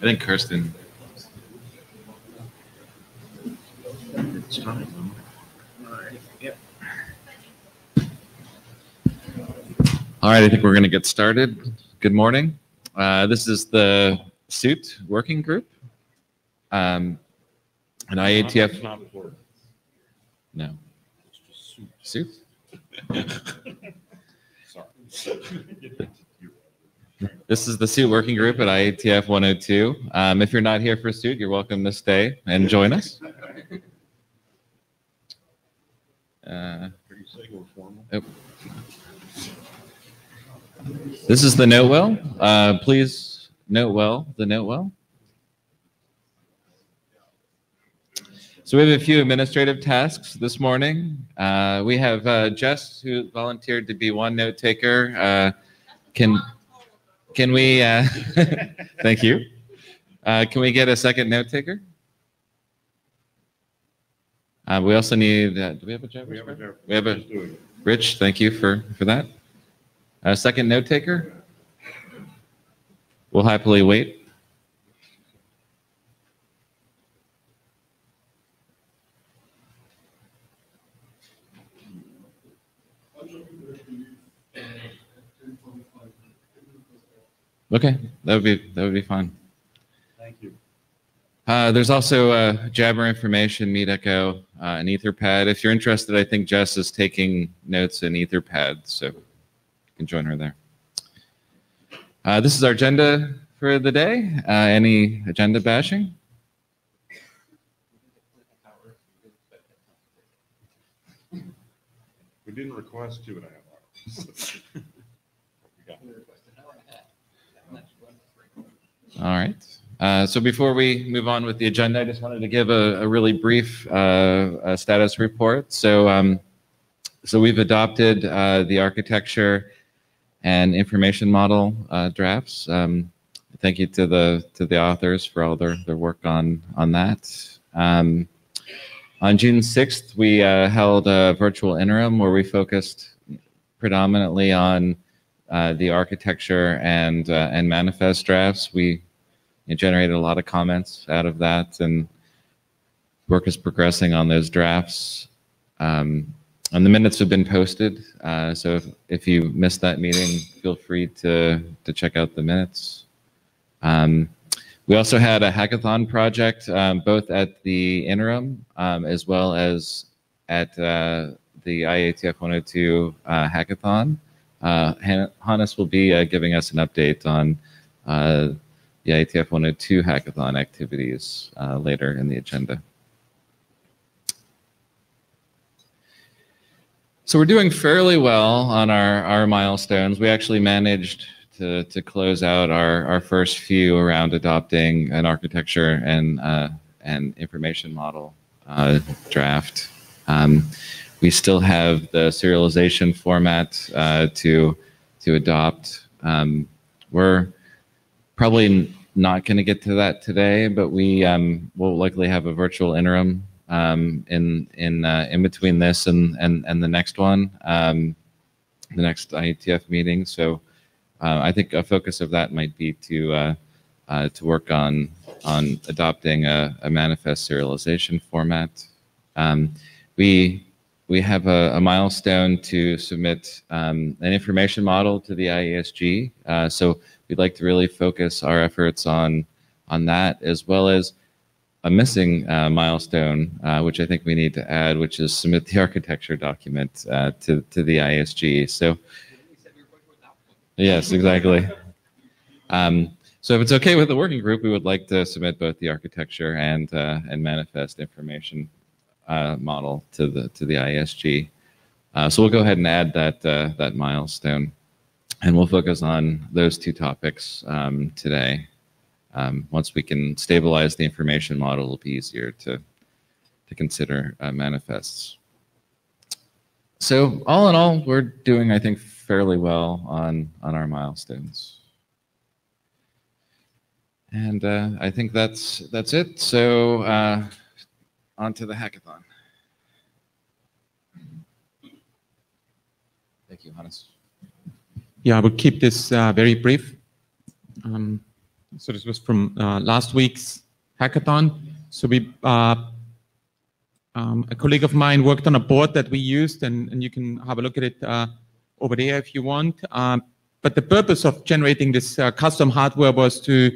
I think Kirsten. It's time. All right. Yep. All right, I think we're going to get started. Good morning. This is the SUIT working group. An IETF. No. SUIT? This is the SUIT working group at IETF 102. If you're not here for SUIT, you're welcome to stay and join us. This is the note well. Please note well the note well. So we have a few administrative tasks this morning. We have Jess, who volunteered to be one note taker. Can we? Thank you. Can we get a second note taker? We also need. Do we have a job? We have a Rich. Thank you for that. A second note taker. We'll happily wait. Okay, that would be fine. Thank you. There's also Jabber information, Meet Echo, and Etherpad. If you're interested, I think Jess is taking notes in Etherpad, so you can join her there. This is our agenda for the day. Any agenda bashing? We didn't request 2.5 hours. All right. So before we move on with the agenda, I just wanted to give a really brief status report. So we've adopted the architecture and information model drafts. Thank you to the authors for all their work on that. On June 6th, we held a virtual interim where we focused predominantly on the architecture and manifest drafts. We generated a lot of comments out of that, and work is progressing on those drafts. And the minutes have been posted, so if you missed that meeting, feel free to check out the minutes. We also had a hackathon project, both at the interim as well as at the IETF 102 hackathon. Hannes will be giving us an update on the IETF 102 hackathon activities later in the agenda. So we're doing fairly well on our milestones. We actually managed to close out our first few around adopting an architecture and information model draft. We still have the serialization format to adopt. We're probably not going to get to that today, but we will likely have a virtual interim in between this and the next one, the next IETF meeting. So I think a focus of that might be to work on adopting a manifest serialization format. We have a milestone to submit an information model to the IESG. So we'd like to really focus our efforts on that, as well as a missing milestone, which I think we need to add, which is submit the architecture document to the IESG. So yes, exactly. So if it's okay with the working group, we would like to submit both the architecture and manifest information model to the IESG. So we'll go ahead and add that milestone, and we'll focus on those two topics today. Once we can stabilize the information model, it'll be easier to consider manifests. So all in all, we're doing, I think, fairly well on our milestones. And I think that's it. So on to the hackathon. Thank you, Hannes. Yeah, I will keep this very brief. So this was from last week's hackathon. So a colleague of mine worked on a board that we used, and you can have a look at it over there if you want. But the purpose of generating this custom hardware was to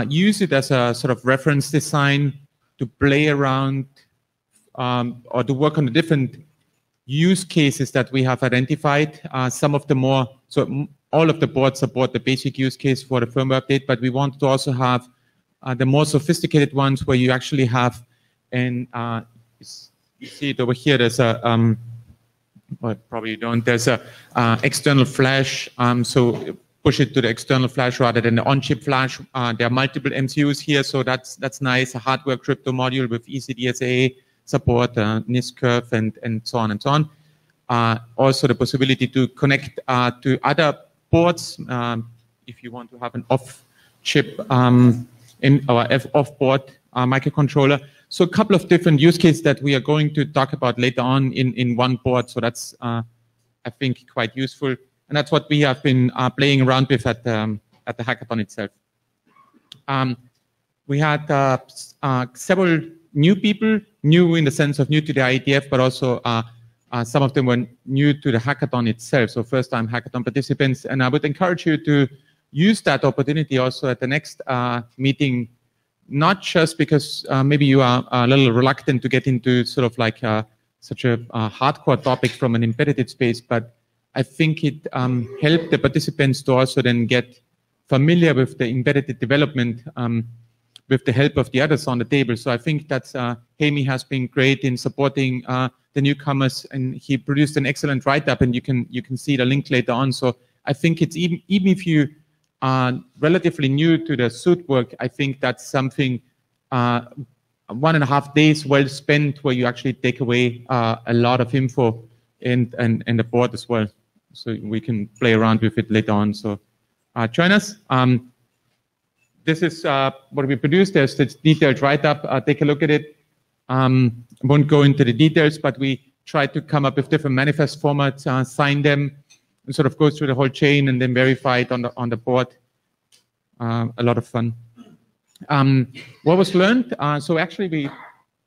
use it as a sort of reference design to play around or to work on the different use cases that we have identified. Some of the more, so all of the boards support the basic use case for the firmware update, but we want to also have the more sophisticated ones where you actually have, and you see it over here, there's a, but probably you don't, there's a external flash, so push it to the external flash rather than the on-chip flash. There are multiple MCUs here, so that's nice. A hardware crypto module with ECDSA support, NIST curve, and so on and so on. Also the possibility to connect to other ports if you want to have an off-chip or off-board microcontroller. So a couple of different use cases that we are going to talk about later on in one board. So that's, I think, quite useful. And that's what we have been playing around with at the hackathon itself. We had several new people, new in the sense of new to the IETF, but also some of them were new to the hackathon itself, so first-time hackathon participants. And I would encourage you to use that opportunity also at the next meeting, not just because maybe you are a little reluctant to get into sort of like such a hardcore topic from an embedded space, but I think it helped the participants to also then get familiar with the embedded development with the help of the others on the table. So I think that Hamy has been great in supporting the newcomers, and he produced an excellent write-up, and you can see the link later on. So I think it's even if you are relatively new to the SUIT work, I think that's something 1.5 days well spent where you actually take away a lot of info and the board as well. So we can play around with it later on. So join us. This is what we produced. There's this detailed write-up. Take a look at it. Won't go into the details, but we tried to come up with different manifest formats, sign them, and sort of go through the whole chain and then verify it on the board. A lot of fun. What was learned? So actually,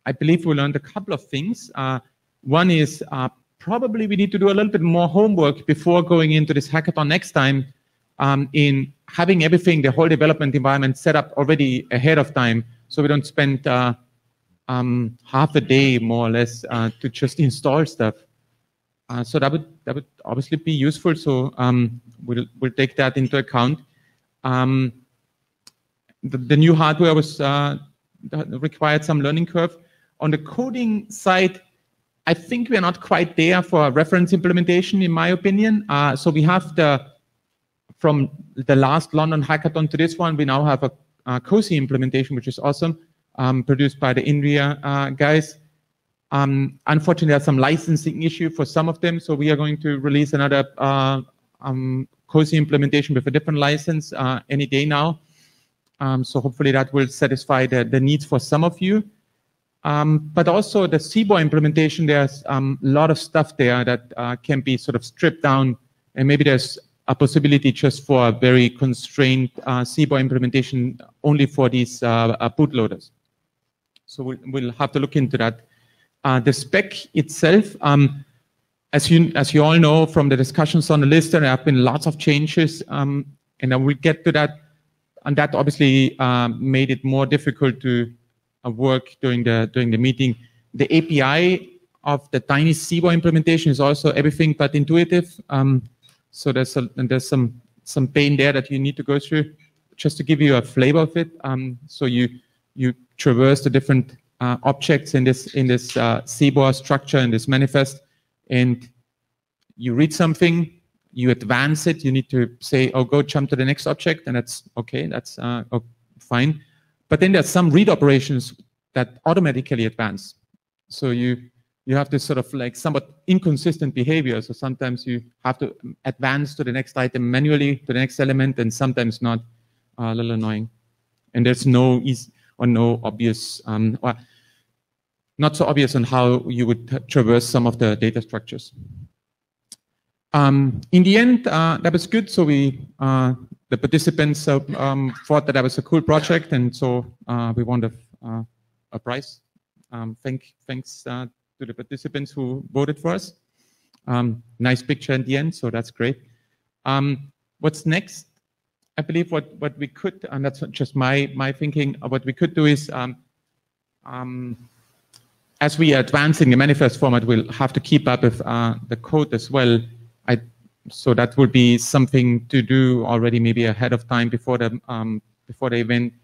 I believe we learned a couple of things. One is probably we need to do a little bit more homework before going into this hackathon next time in having everything, the whole development environment set up already ahead of time, so we don't spend half a day more or less to just install stuff. So that would obviously be useful. So we'll take that into account. The new hardware was required some learning curve. On the coding side, I think we're not quite there for a reference implementation, in my opinion. So we have from the last London hackathon to this one, we now have a COSI implementation, which is awesome, produced by the INRIA guys. Unfortunately, there's some licensing issue for some of them, so we are going to release another COSI implementation with a different license any day now. So hopefully that will satisfy the needs for some of you. But also the CBOR implementation, there's a lot of stuff there that can be sort of stripped down, and maybe there's a possibility just for a very constrained CBOR implementation only for these bootloaders. So we'll have to look into that. The spec itself, as you all know from the discussions on the list, there have been lots of changes, and I will get to that. And that obviously made it more difficult to work during the meeting. The API of the tiny CBOR implementation is also everything but intuitive. So there's some pain there that you need to go through. Just to give you a flavor of it, so you traverse the different objects in this CBOR structure, in this manifest, and you read something, you advance it, you need to say, oh, go jump to the next object, and that's okay, that's fine. But then there's some read operations that automatically advance. So you have this sort of like somewhat inconsistent behavior. So sometimes you have to advance to the next item manually, to the next element, and sometimes not. A little annoying. And there's no easy or no obvious, or not so obvious on how you would traverse some of the data structures. In the end, that was good. So we the participants thought that was a cool project, and so we won a prize. Thanks to the participants who voted for us. Nice picture in the end, so that's great. What's next? I believe what we could, and that's just my thinking, what we could do is, as we are advancing the manifest format, we'll have to keep up with the code as well. So that will be something to do already, maybe ahead of time before the event.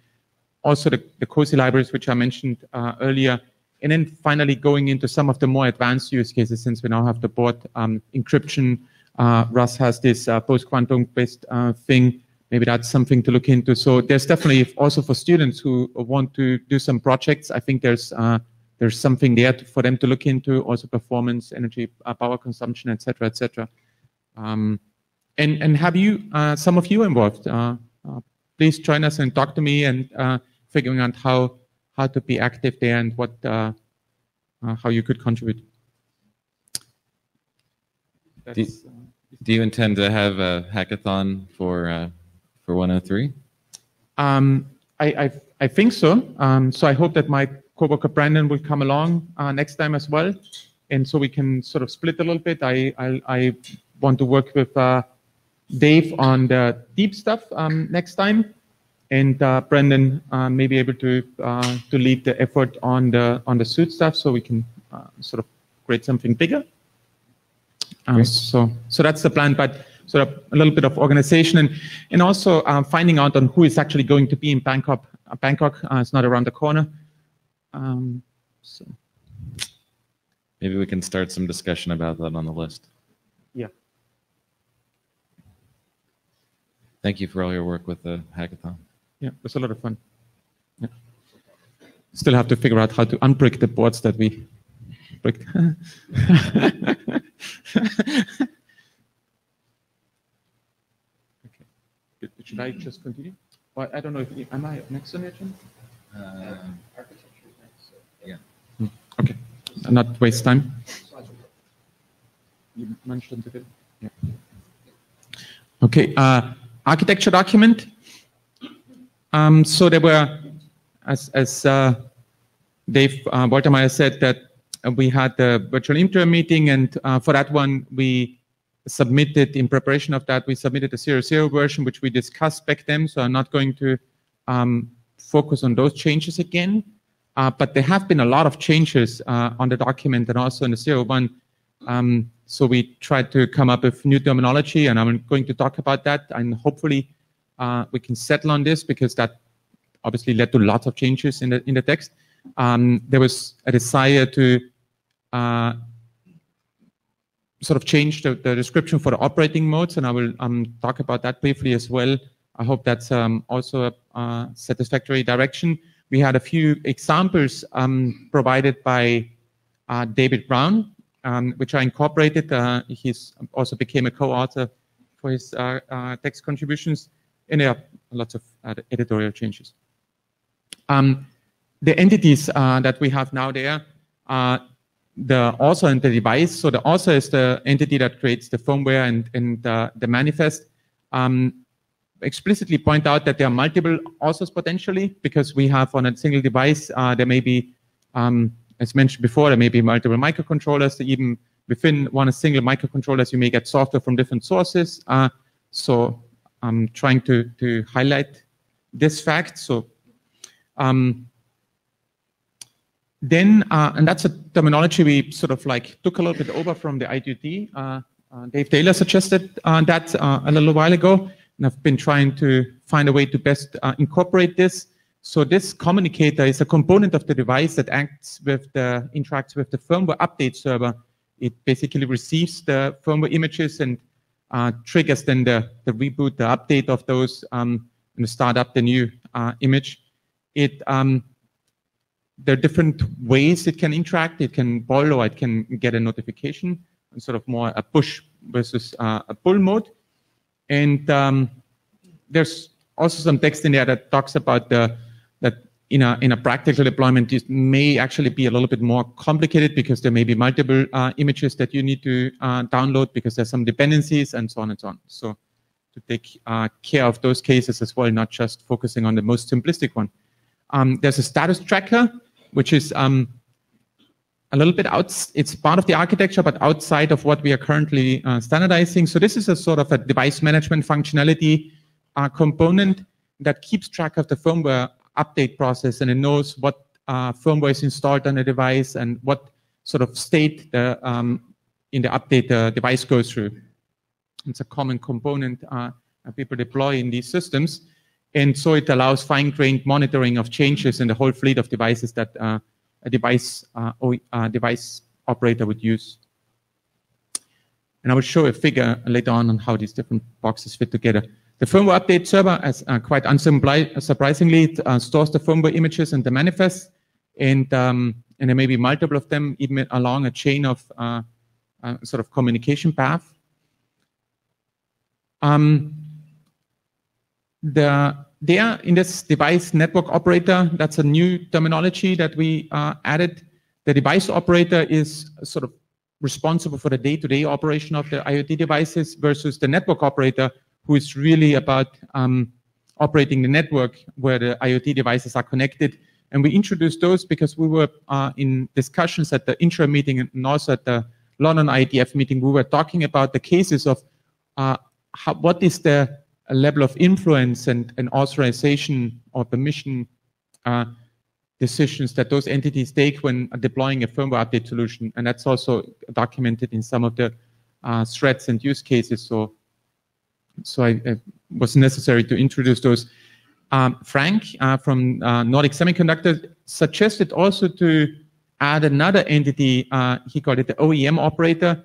Also the COSI libraries, which I mentioned earlier, and then finally going into some of the more advanced use cases, since we now have the board encryption. Russ has this post-quantum based thing. Maybe that's something to look into. So there's definitely also for students who want to do some projects. I think there's something there for them to look into. Also performance, energy, power consumption, etc., etc. And have you, some of you involved? Please join us and talk to me and figuring out how to be active there and what how you could contribute. Do you intend to have a hackathon for 103? I think so. So I hope that my coworker Brandon will come along next time as well, and so we can sort of split a little bit. I want to work with Dave on the deep stuff next time, and Brendan may be able to lead the effort on the suit stuff, so we can sort of create something bigger. So that's the plan, but sort of a little bit of organization and also finding out on who is actually going to be in Bangkok. Bangkok is not around the corner. So maybe we can start some discussion about that on the list. Yeah. Thank you for all your work with the hackathon. Yeah, it was a lot of fun. Yeah. Still have to figure out how to unbrick the boards that we bricked. Okay. Good. Should I just continue? Well, I don't know if am I next on the agenda? Architecture next. Yeah. Okay. Not waste time. You mentioned it. Yeah. Okay. Architecture document. So there were, as Dave Waltermeyer said, that we had the virtual interim meeting, and for that one, we submitted, in preparation of that, we submitted a 0.0 version, which we discussed back then, so I'm not going to focus on those changes again. But there have been a lot of changes on the document and also in the 0.1. So we tried to come up with new terminology, and I'm going to talk about that, and hopefully we can settle on this, because that obviously led to lots of changes in the text. There was a desire to sort of change the description for the operating modes, and I will talk about that briefly as well. I hope that's also a satisfactory direction. We had a few examples provided by David Brown, which I incorporated. He's also became a co-author for his text contributions, and there are lots of editorial changes. The entities that we have now there are the author and the device. So the author is the entity that creates the firmware and the manifest. Explicitly point out that there are multiple authors potentially, because we have on a single device, there may be, as mentioned before, there may be multiple microcontrollers. Even within one single microcontrollers, you may get software from different sources. So I'm trying to highlight this fact. So then, and that's a terminology we sort of like took a little bit over from the IETF. Dave Taylor suggested that a little while ago, and I've been trying to find a way to best incorporate this. So this communicator is a component of the device that interacts with the firmware update server. It basically receives the firmware images and triggers then the reboot, the update of those, and start up the new image. There are different ways it can interact. It can boil, or it can get a notification, and sort of more a push versus a pull mode. And there's also some text in there that talks about that in a practical deployment, it may actually be a little bit more complicated, because there may be multiple images that you need to download, because there's some dependencies and so on and so on. So take care of those cases as well, not just focusing on the most simplistic one. There's a status tracker, which is a little bit it's part of the architecture, but outside of what we are currently standardizing. So this is a sort of a device management functionality component that keeps track of the firmware update process, and it knows what firmware is installed on the device and what sort of state in the update the device goes through. It's a common component people deploy in these systems, and so it allows fine-grained monitoring of changes in the whole fleet of devices that a device operator would use. And I will show a figure later on how these different boxes fit together. The firmware update server, as quite unsurprisingly, it stores the firmware images and the manifest, and there may be multiple of them, even along a chain of sort of communication path. There in this device network operator, that's a new terminology that we added. The device operator is sort of responsible for the day-to-day operation of the IoT devices versus the network operator, who is really about operating the network where the IoT devices are connected. And we introduced those because we were in discussions at the intro meeting and also at the London IETF meeting. We were talking about the cases of what is the level of influence and authorization or permission decisions that those entities take when deploying a firmware update solution. And that's also documented in some of the threats and use cases. So it was necessary to introduce those. Frank from Nordic Semiconductor suggested also to add another entity. He called it the OEM operator,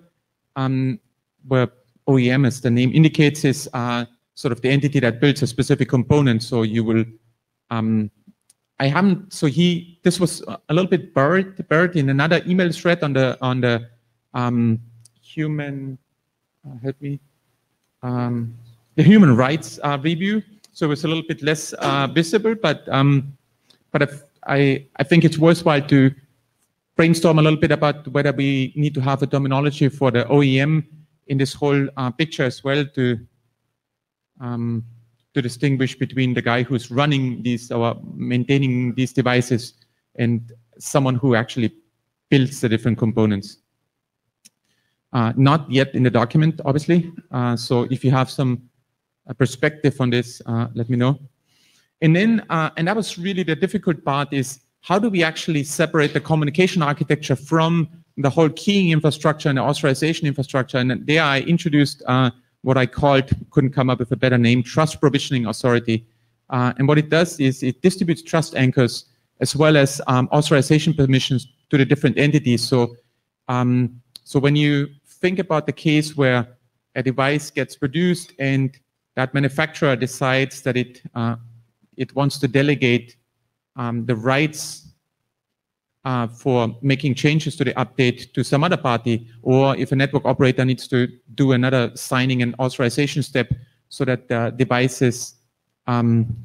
where OEM, as the name indicates, is sort of the entity that builds a specific component. So you will, this was a little bit buried in another email thread on the human, the human rights review. So it was a little bit less visible, but I think it's worthwhile to brainstorm a little bit about whether we need to have a terminology for the OEM in this whole picture as well to distinguish between the guy who's running these or maintaining these devices and someone who actually builds the different components. Not yet in the document, obviously. So if you have some perspective on this, let me know. And then, and that was really the difficult part, is how do we actually separate the communication architecture from the whole keying infrastructure and the authorization infrastructure? And there I introduced what I called, couldn't come up with a better name, Trust Provisioning Authority. And what it does is it distributes trust anchors as well as authorization permissions to the different entities. So, so when you think about the case where a device gets produced and that manufacturer decides that it wants to delegate the rights for making changes to the update to some other party, or if a network operator needs to do another signing and authorization step so that the devices,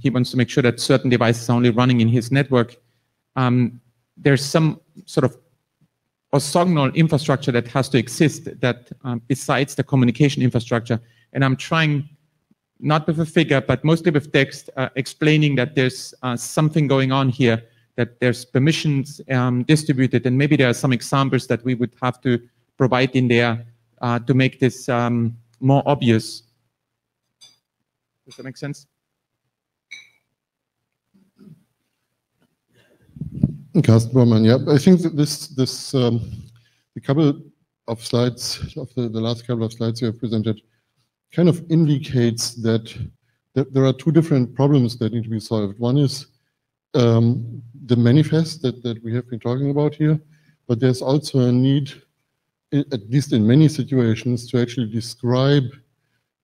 he wants to make sure that certain devices are only running in his network, there's some sort of orthogonal infrastructure that has to exist that besides the communication infrastructure. And I'm trying, not with a figure, but mostly with text, explaining that there's something going on here, that there's permissions distributed, and maybe there are some examples that we would have to provide in there to make this more obvious. Does that make sense? Carsten Bormann, yeah. I think that the couple of slides, of the last couple of slides you have presented, kind of indicates that there are two different problems that need to be solved. One is the manifest that we have been talking about here, but there's also a need, at least in many situations, to actually describe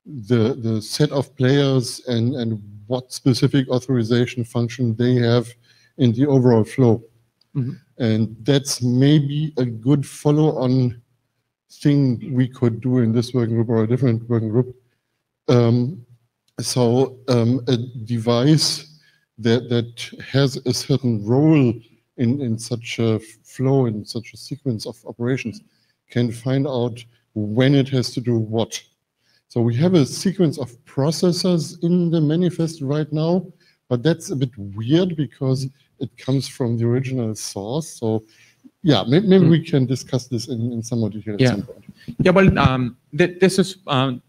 the set of players and what specific authorization function they have in the overall flow. Mm-hmm. And that's maybe a good follow-on thing we could do in this working group or a different working group. A device that has a certain role in such a flow, in such a sequence of operations, can find out when it has to do what. So we have a sequence of processors in the manifest right now, but that's a bit weird because it comes from the original source. So yeah, maybe we can discuss this in some more detail at some point. Yeah, well,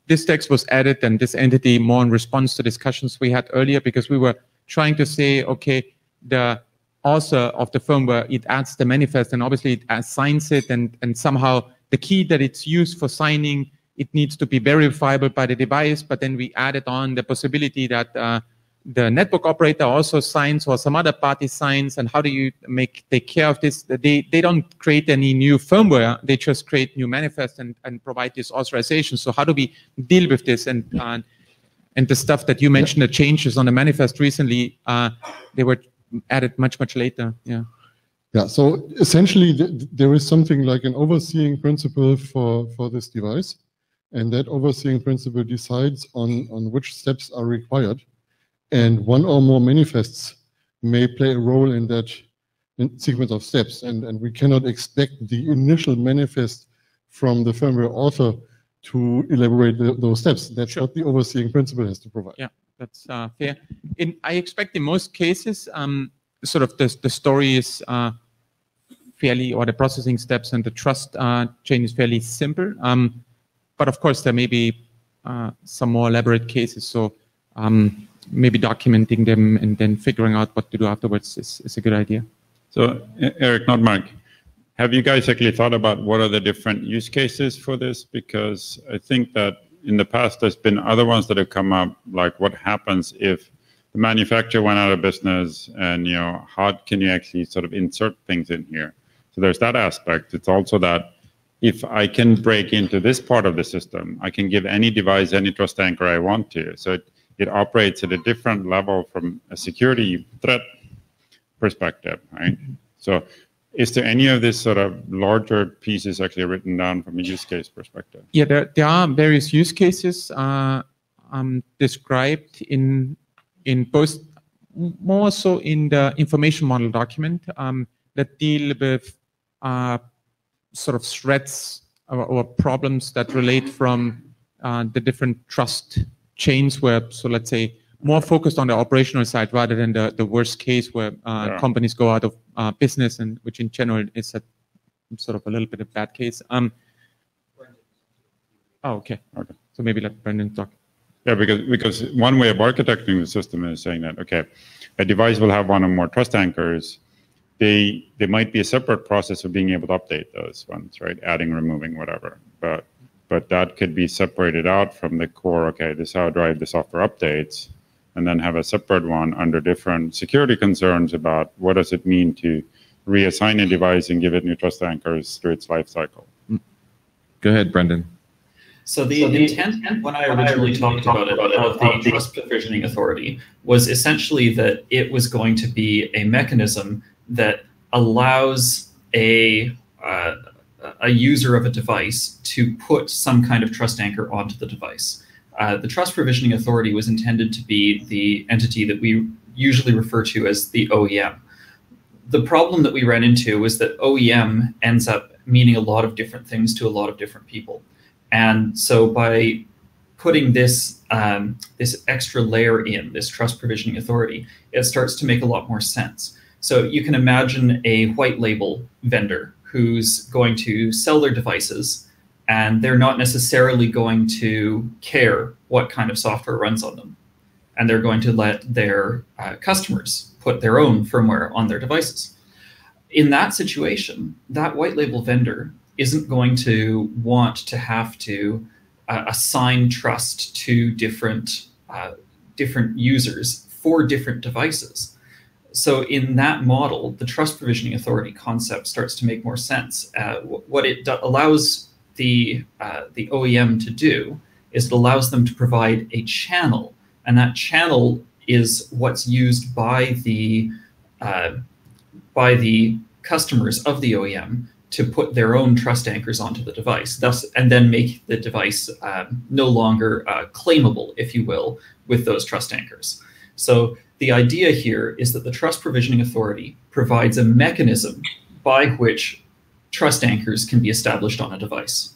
this text was added and this entity more in response to discussions we had earlier, because we were trying to say, okay, the author of the firmware, it adds the manifest and obviously it assigns it, and somehow the key that it's used for signing, it needs to be verifiable by the device, but then we added on the possibility that the network operator also signs or some other party signs, and how do you take care of this? They don't create any new firmware, they just create new manifest and provide this authorization. So how do we deal with this? And the stuff that you mentioned, the changes on the manifest recently, they were added much later. Yeah, so essentially there is something like an overseeing principle for this device, and that overseeing principle decides on which steps are required. And one or more manifests may play a role in that sequence of steps. And we cannot expect the initial manifest from the firmware author to elaborate those steps. That's what the overseeing principle has to provide. Yeah, that's fair. I expect in most cases, sort of the story is fairly, or the processing steps and the trust chain is fairly simple. But of course, there may be some more elaborate cases. So maybe documenting them and then figuring out what to do afterwards is a good idea. So, Eric, not Mark, have you guys actually thought about what are the different use cases for this? Because I think that in the past there's been other ones that have come up, like what happens if the manufacturer went out of business, and how can you actually sort of insert things in here? So there's that aspect. It's also that if I can break into this part of the system, I can give any device any trust anchor I want to. So it operates at a different level from a security threat perspective, right? So is there any of this sort of larger pieces actually written down from a use case perspective? Yeah, there are various use cases described in both, more so in the information model document, that deal with sort of threats or problems that relate from the different trust chains, where, so let's say, more focused on the operational side rather than the worst case where companies go out of business, and which in general is a sort of a little bit of bad case. Oh, okay. So maybe let Brendan talk. Yeah, because one way of architecting the system is saying that, okay, a device will have one or more trust anchors. They might be a separate process of being able to update those ones, right? Adding, removing, whatever. But that could be separated out from the core, okay, this is how I drive the software updates, and then have a separate one under different security concerns about what does it mean to reassign a device and give it new trust anchors through its life cycle. Go ahead, Brendan. So the intent, when I originally talked about it, of the trust provisioning authority, was essentially that it was going to be a mechanism that allows a user of a device to put some kind of trust anchor onto the device. The trust provisioning authority was intended to be the entity that we usually refer to as the OEM. The problem that we ran into was that OEM ends up meaning a lot of different things to a lot of different people. And so by putting this this extra layer in, this trust provisioning authority, it starts to make a lot more sense. So you can imagine a white label vendor who's going to sell their devices, and they're not necessarily going to care what kind of software runs on them. And they're going to let their customers put their own firmware on their devices. In that situation, that white label vendor isn't going to want to have to assign trust to different users for different devices. So in that model, the trust provisioning authority concept starts to make more sense. What it allows the OEM to do is it allows them to provide a channel, and that channel is what's used by the customers of the OEM to put their own trust anchors onto the device, thus, and then make the device no longer claimable, if you will, with those trust anchors. So the idea here is that the trust provisioning authority provides a mechanism by which trust anchors can be established on a device.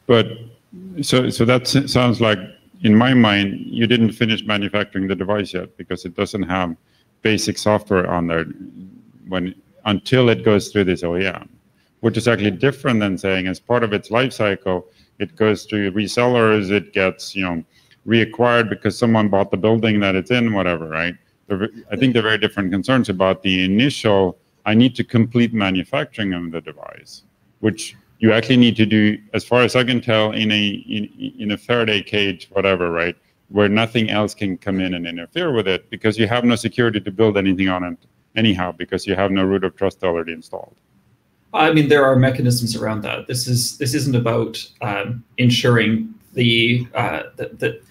But So that sounds like, in my mind, you didn't finish manufacturing the device yet because it doesn't have basic software on there until it goes through this OEM, which is actually different than saying as part of its life cycle, it goes through resellers, it gets reacquired because someone bought the building that it's in, whatever, right? I think they're very different concerns about the initial, I need to complete manufacturing of the device, which you actually need to do, as far as I can tell, in a Faraday cage, whatever, right, where nothing else can come in and interfere with it because you have no security to build anything on it anyhow because you have no root of trust already installed. I mean, there are mechanisms around that. This isn't about ensuring that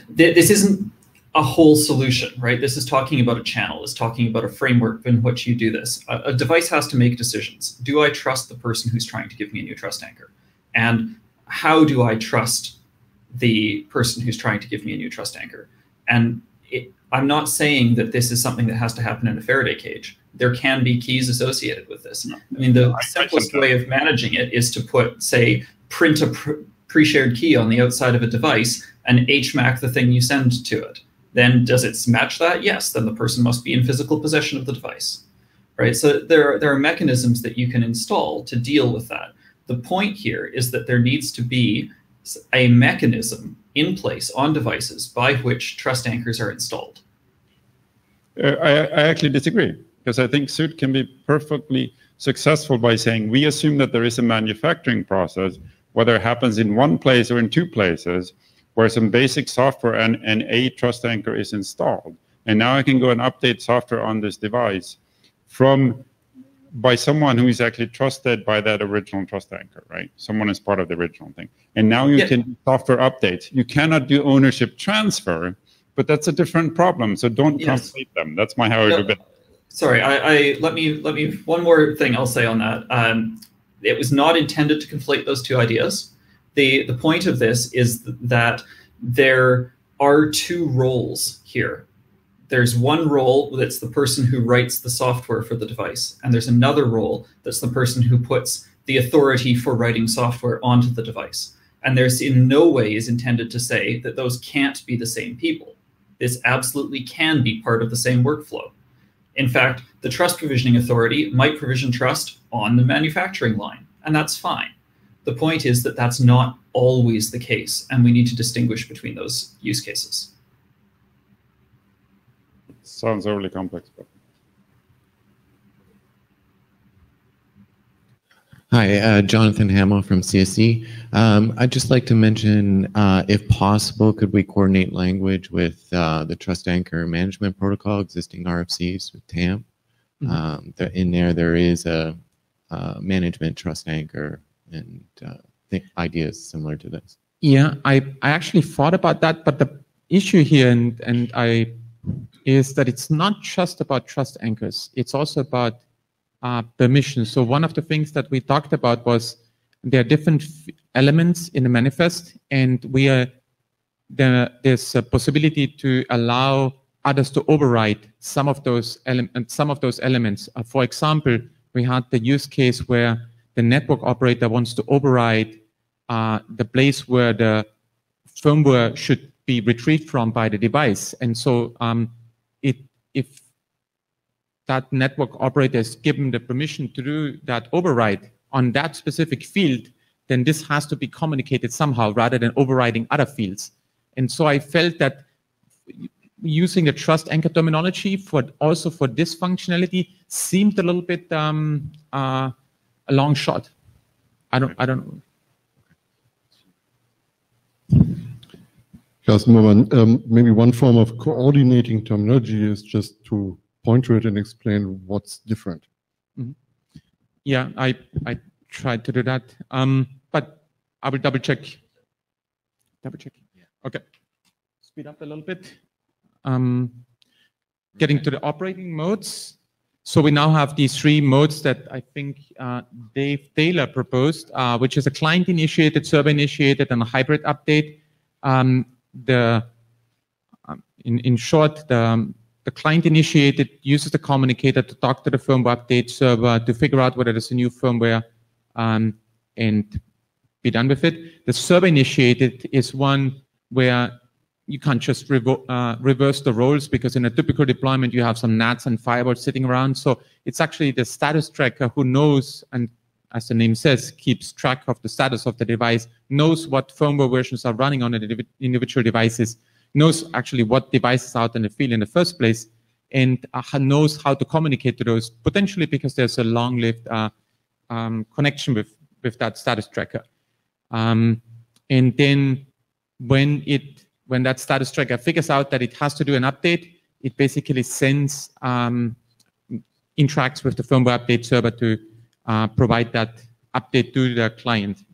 this isn't a whole solution, right? This is talking about a channel. It's talking about a framework in which you do this. A device has to make decisions. Do I trust the person who's trying to give me a new trust anchor? And how do I trust the person who's trying to give me a new trust anchor? And I'm not saying that this is something that has to happen in a Faraday cage. There can be keys associated with this. I mean, the simplest way of managing it is to put, say, print a pre-shared key on the outside of a device and HMAC the thing you send to it. Then does it match that? Yes, then the person must be in physical possession of the device, right? So there are mechanisms that you can install to deal with that. The point here is that there needs to be a mechanism in place on devices by which trust anchors are installed. I actually disagree, because I think SUIT can be perfectly successful by saying we assume that there is a manufacturing process, whether it happens in one place or in two places, where some basic software and a trust anchor is installed. And now I can go and update software on this device by someone who is actually trusted by that original trust anchor, right? Someone is part of the original thing. And now you can do software updates. You cannot do ownership transfer, but that's a different problem. So don't conflate them. That's how I do it. Sorry, let me one more thing I'll say on that. It was not intended to conflate those two ideas. The point of this is that there are two roles here. There's one role that's the person who writes the software for the device, and there's another role that's the person who puts the authority for writing software onto the device. And there's in no way is intended to say that those can't be the same people. This absolutely can be part of the same workflow. In fact, the trust provisioning authority might provision trust on the manufacturing line, and that's fine. The point is that that's not always the case, and we need to distinguish between those use cases. Sounds overly complex. But... Hi, Jonathan Hamill from CSE. I'd just like to mention, if possible, could we coordinate language with the Trust Anchor Management Protocol, existing RFCs with TAMP? Mm-hmm. In there is a management trust anchor, and ideas similar to this. Yeah, I actually thought about that, but the issue here is that it's not just about trust anchors. It's also about permissions. So one of the things that we talked about was there are different elements in the manifest, and there's a possibility to allow others to override some of those elements. For example, we had the use case where the network operator wants to override the place where the firmware should be retrieved from by the device. And so if that network operator is given the permission to do that override on that specific field, then this has to be communicated somehow rather than overriding other fields. And so I felt that using the trust anchor terminology also for this functionality seemed a little bit a long shot. I don't know. Carsten, maybe one form of coordinating terminology is just to point to it and explain what's different. Mm-hmm. Yeah, I tried to do that, but I will double check. Yeah. Okay, speed up a little bit. Getting to the operating modes. So we now have these three modes that I think Dave Taylor proposed, which is a client-initiated, server-initiated, and a hybrid update. In short, the client-initiated uses the communicator to talk to the firmware update server to figure out whether there's a new firmware and be done with it. The server initiated is one where you can't just reverse the roles, because in a typical deployment you have some NATs and firewalls sitting around. So it's actually the status tracker who knows, and as the name says, keeps track of the status of the device, knows what firmware versions are running on the individual devices, knows actually what devices are out in the field in the first place, and knows how to communicate to those, potentially because there's a long-lived connection with that status tracker. And then when that status tracker figures out that it has to do an update, it basically sends, interacts with the firmware update server to provide that update to the client.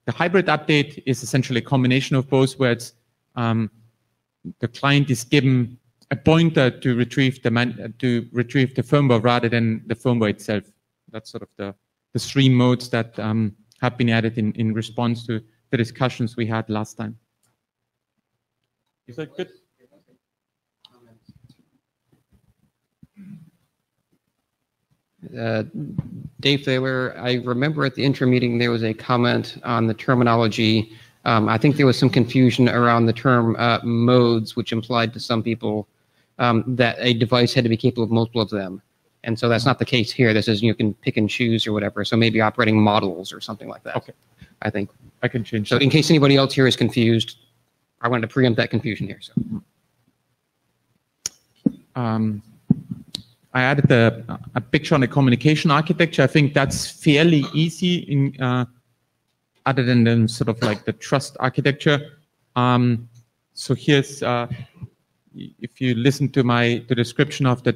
The hybrid update is essentially a combination of both, where it's, the client is given a pointer to retrieve the firmware rather than the firmware itself. That's sort of the three modes that have been added in response to the discussions we had last time. Is that good? Dave Thaler, I remember at the intro meeting there was a comment on the terminology. I think there was some confusion around the term modes, which implied to some people that a device had to be capable of multiple of them. And so that's not the case here. This is, you can pick and choose or whatever. So maybe operating models or something like that. Okay. I think. I can change So that. in case anybody else here is confused, I wanted to preempt that confusion here. So. I added a picture on the communication architecture. I think that's fairly easy in, other than sort of like the trust architecture. So here's, if you listen to the description of the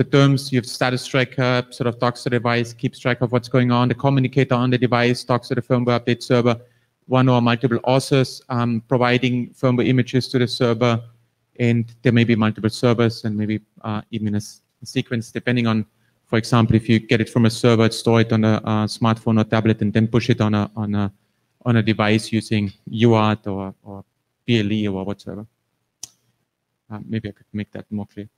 terms, you have status tracker, sort of talks to the device, keeps track of what's going on. The communicator on the device talks to the firmware update server. One or multiple authors providing firmware images to the server, and there may be multiple servers and maybe even a sequence, depending on, for example, if you get it from a server, store it on a smartphone or tablet, and then push it on a device using UART or BLE or whatsoever. Maybe I could make that more clear.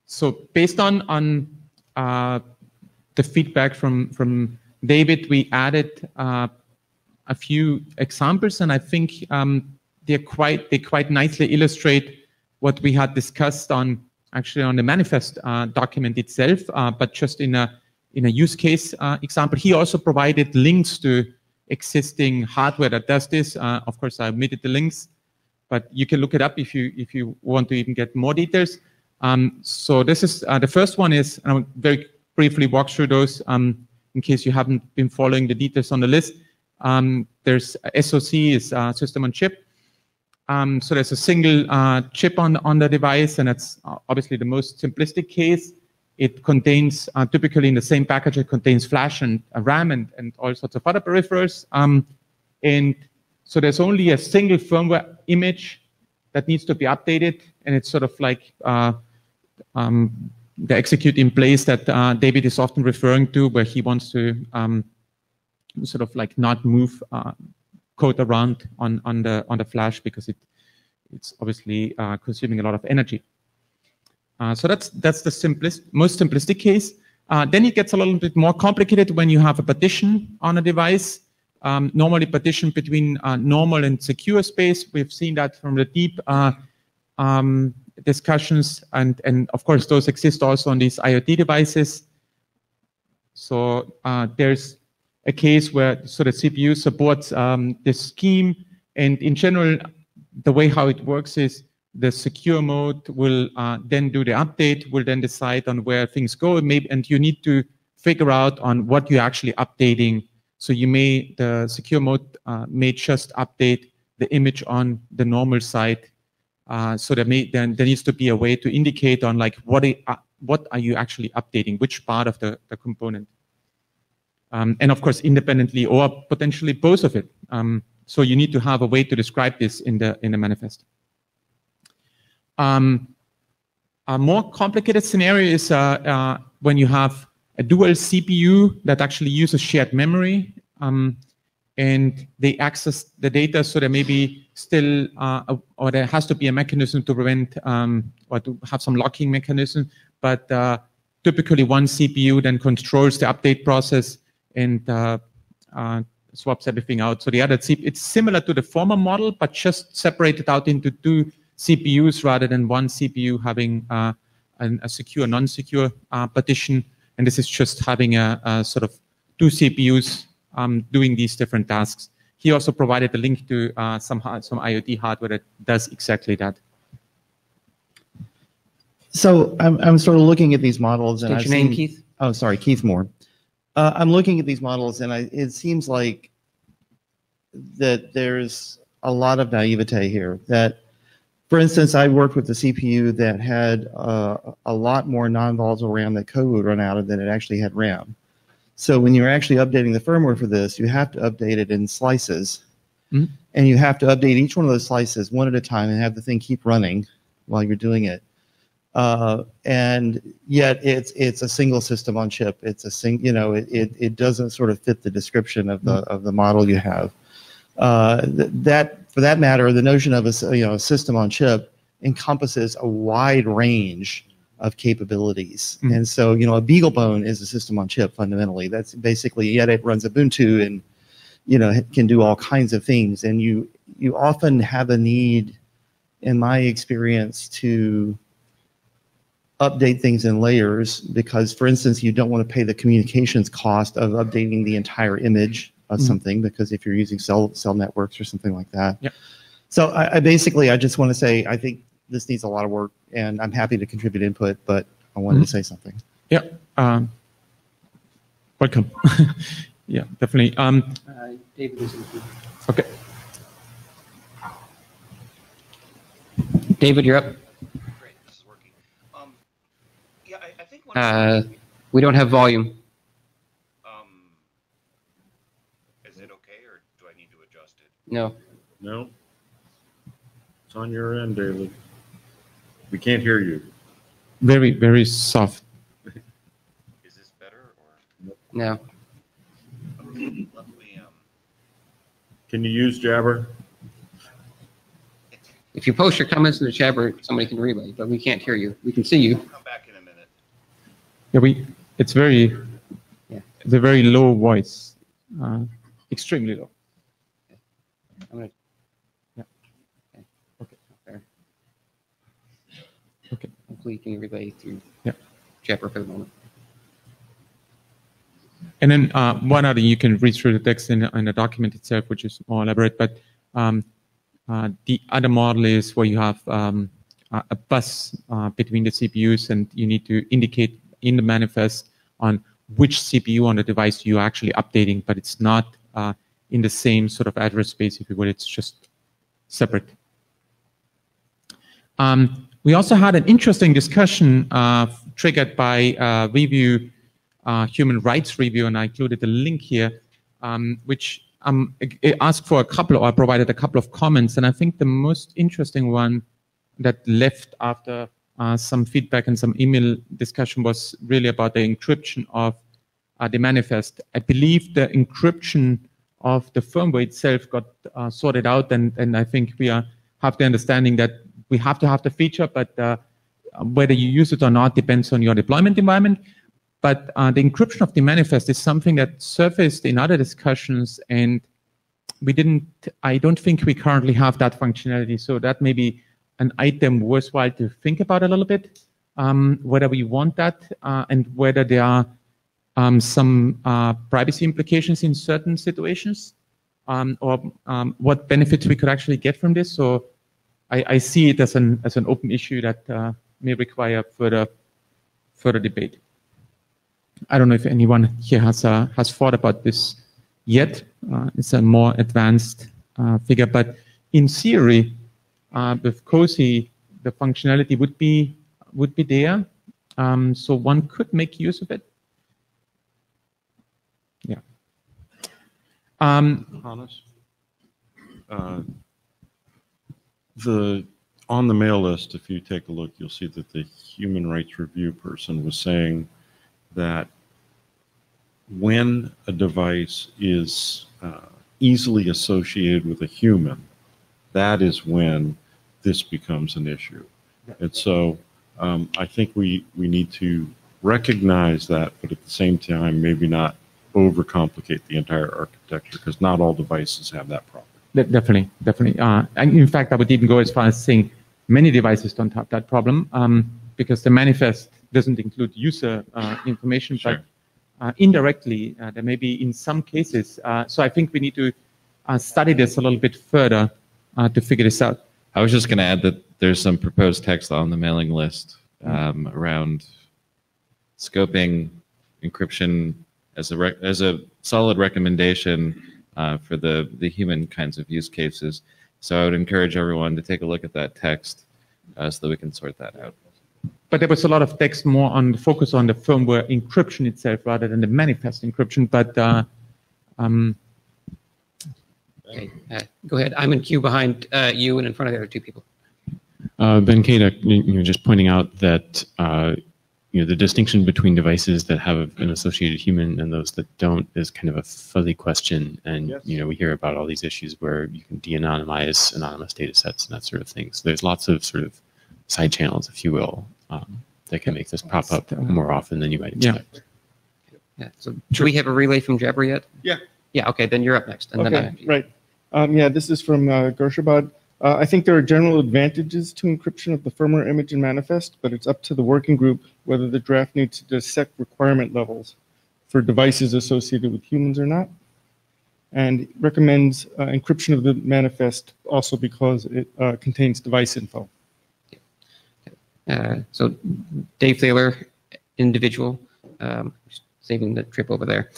So based on the feedback from David, we added a few examples, and I think they quite nicely illustrate what we had discussed actually on the manifest document itself, but just in a use case example. He also provided links to existing hardware that does this. Of course, I omitted the links, but you can look it up if you want to even get more details. So this is the first one is, and I'll very briefly walk through those in case you haven't been following the details on the list. There's SoC is system on chip. So there's a single chip on the device, and it's obviously the most simplistic case. It contains, typically in the same package, it contains flash and RAM and all sorts of other peripherals. And so there's only a single firmware image that needs to be updated, and it's sort of like the execute in place that David is often referring to, where he wants to sort of like not move code around on the flash, because it's obviously consuming a lot of energy. So that's the most simplistic case. Then it gets a little bit more complicated when you have a partition on a device. Normally partition between normal and secure space. We've seen that from the deep discussions, and of course those exist also on these IoT devices. So there's a case where the CPU supports this scheme, and in general, the way how it works is the secure mode will then do the update, will then decide on where things go, and you need to figure out on what you're actually updating. So the secure mode may just update the image on the normal side. So there needs to be a way to indicate on like what are you actually updating, which part of the component. And of course, independently or potentially both of it. So you need to have a way to describe this in the manifest. A more complicated scenario is when you have a dual CPU that actually uses shared memory, and they access the data. So there may be still, or there has to be a mechanism to prevent or to have some locking mechanism. But typically, one CPU then controls the update process, and swaps everything out. So the other it's similar to the former model, but just separated out into 2 CPUs rather than 1 CPU having a secure, non-secure partition. And this is just having a sort of 2 CPUs doing these different tasks. He also provided a link to some IoT hardware that does exactly that. So I'm sort of looking at these models, and What's your name, Keith? Oh, sorry, Keith Moore. I'm looking at these models, and it seems like that there's a lot of naivete here. That, for instance, I worked with a CPU that had a lot more non-volatile RAM that code would run out of than it actually had RAM. So when you're actually updating the firmware for this, you have to update it in slices. Mm-hmm. And you have to update each one of those slices one at a time and have the thing keep running while you're doing it. And yet it's a single system on chip. It's it doesn't sort of fit the description of the model you have. That, for that matter, the notion of a system on chip encompasses a wide range of capabilities. Mm-hmm. And so, a BeagleBone is a system on chip fundamentally. That's basically, yet it runs Ubuntu and, can do all kinds of things. And you often have a need, in my experience, to update things in layers because, for instance, you don't want to pay the communications cost of updating the entire image of something, because if you're using cell networks or something like that. Yep. So I just want to say, I think this needs a lot of work, and I'm happy to contribute input, but I wanted to say something. Yeah. Welcome. Yeah, definitely. David is in. Okay. David, you're up. Great, this is working. Yeah, I think we don't have volume. Is it okay, or do I need to adjust it? No. No. It's on your end, David. We can't hear you. Very, very soft. Is this better, or? No. Okay, let me, Can you use Jabber? If you post your comments in the Jabber, somebody can relay, but we can't hear you. We can see you. I'll come back in a minute. Yeah, it's a very low voice, extremely low. I'm gonna. Yeah. Okay. There. Okay. Hopefully you can relay through Yeah. Jabber for the moment. And then one other, you can read through the text in the document itself, which is more elaborate, but the other model is where you have a bus between the CPUs, and you need to indicate in the manifest on which CPU on the device you're actually updating, but it's not in the same sort of address space, if you will. It's just separate. We also had an interesting discussion triggered by review, human rights review, and I included a link here, which asked for I provided a couple of comments, and I think the most interesting one that left after some feedback and some email discussion was really about the encryption of the manifest. I believe the encryption of the firmware itself got sorted out, and I think we have the understanding that we have to have the feature, but whether you use it or not depends on your deployment environment. But the encryption of the manifest is something that surfaced in other discussions, and I don't think we currently have that functionality. So that may be an item worthwhile to think about a little bit, whether we want that and whether there are some privacy implications in certain situations, or what benefits we could actually get from this. So I see it as an open issue that may require further debate. I don't know if anyone here has thought about this yet. It's a more advanced figure, but in theory, with COSI, the functionality would be there, so one could make use of it. Yeah. Hannes, on the mail list, if you take a look, you'll see that the human rights review person was saying that when a device is easily associated with a human, that is when this becomes an issue. And so I think we need to recognize that, but at the same time, maybe not overcomplicate the entire architecture, because not all devices have that problem. Definitely, definitely. And in fact, I would even go as far as saying many devices don't have that problem because the manifest doesn't include user information, Sure. but indirectly, there may be in some cases. So I think we need to study this a little bit further to figure this out. I was just going to add that there's some proposed text on the mailing list around scoping encryption as a solid recommendation for the human kinds of use cases. So I would encourage everyone to take a look at that text so that we can sort that out. But there was a lot of text more on the focus on the firmware encryption itself rather than the manifest encryption. But Okay, go ahead. I'm in queue behind you and in front of the other two people. Ben Kada, you were just pointing out that the distinction between devices that have an associated human and those that don't is kind of a fuzzy question. And Yes. we hear about all these issues where you can de-anonymize anonymous data sets and that sort of thing. So there's lots of sort of side channels, if you will, that can make this pop up more often than you might expect. Yeah. So do we have a relay from Jabber yet? Yeah. Yeah. Okay. Then you're up next. And Okay, right. Yeah, this is from Gershabad. I think there are general advantages to encryption of the firmware image and manifest, but it's up to the working group whether the draft needs to dissect requirement levels for devices associated with humans or not, and recommends encryption of the manifest also because it contains device info. So Dave Thaler, individual, just saving the trip over there.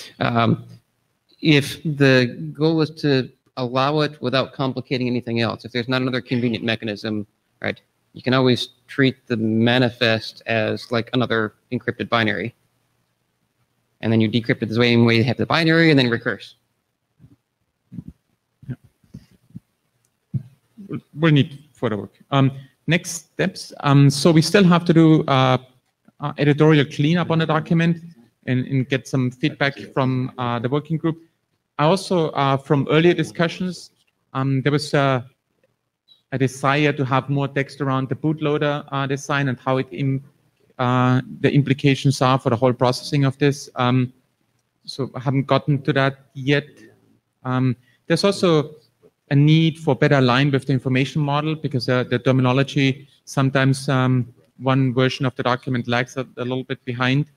If the goal is to allow it without complicating anything else, if there's not another convenient mechanism, right, you can always treat the manifest as like another encrypted binary. And then you decrypt it the same way you have the binary and then recurse. We'll need further work. Next steps. So we still have to do editorial cleanup on the document and get some feedback from the working group. I also, from earlier discussions, there was a desire to have more text around the bootloader design and how the implications are for the whole processing of this. So I haven't gotten to that yet. There's also a need for better align with the information model because the terminology, sometimes one version of the document lags a little bit behind.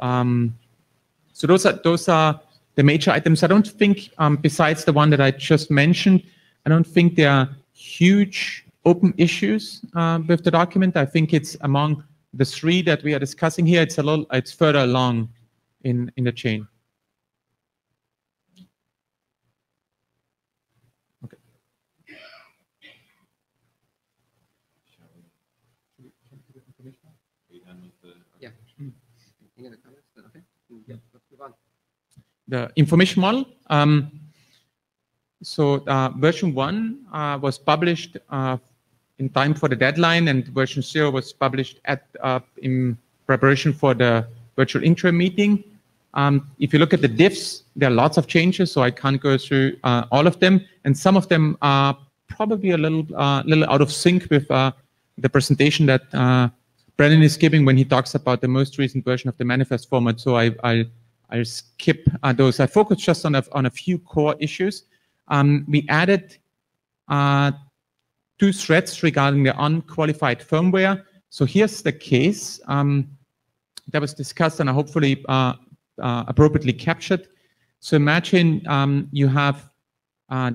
So those are the major items. I don't think, besides the one that I just mentioned, I don't think there are huge open issues with the document. I think it's among the three that we are discussing here. It's further along in the chain. Okay. Yeah. Any other comments? Okay. Yeah. Let's move on. The information model. So version 1 was published in time for the deadline, and version 0 was published in preparation for the virtual intro meeting. If you look at the diffs, there are lots of changes, so I can't go through all of them, and some of them are probably a little out of sync with the presentation that Brennan is giving when he talks about the most recent version of the manifest format. So I'll skip those. I focus just on a few core issues. We added 2 threads regarding the unqualified firmware. So here's the case that was discussed and hopefully appropriately captured. So imagine you have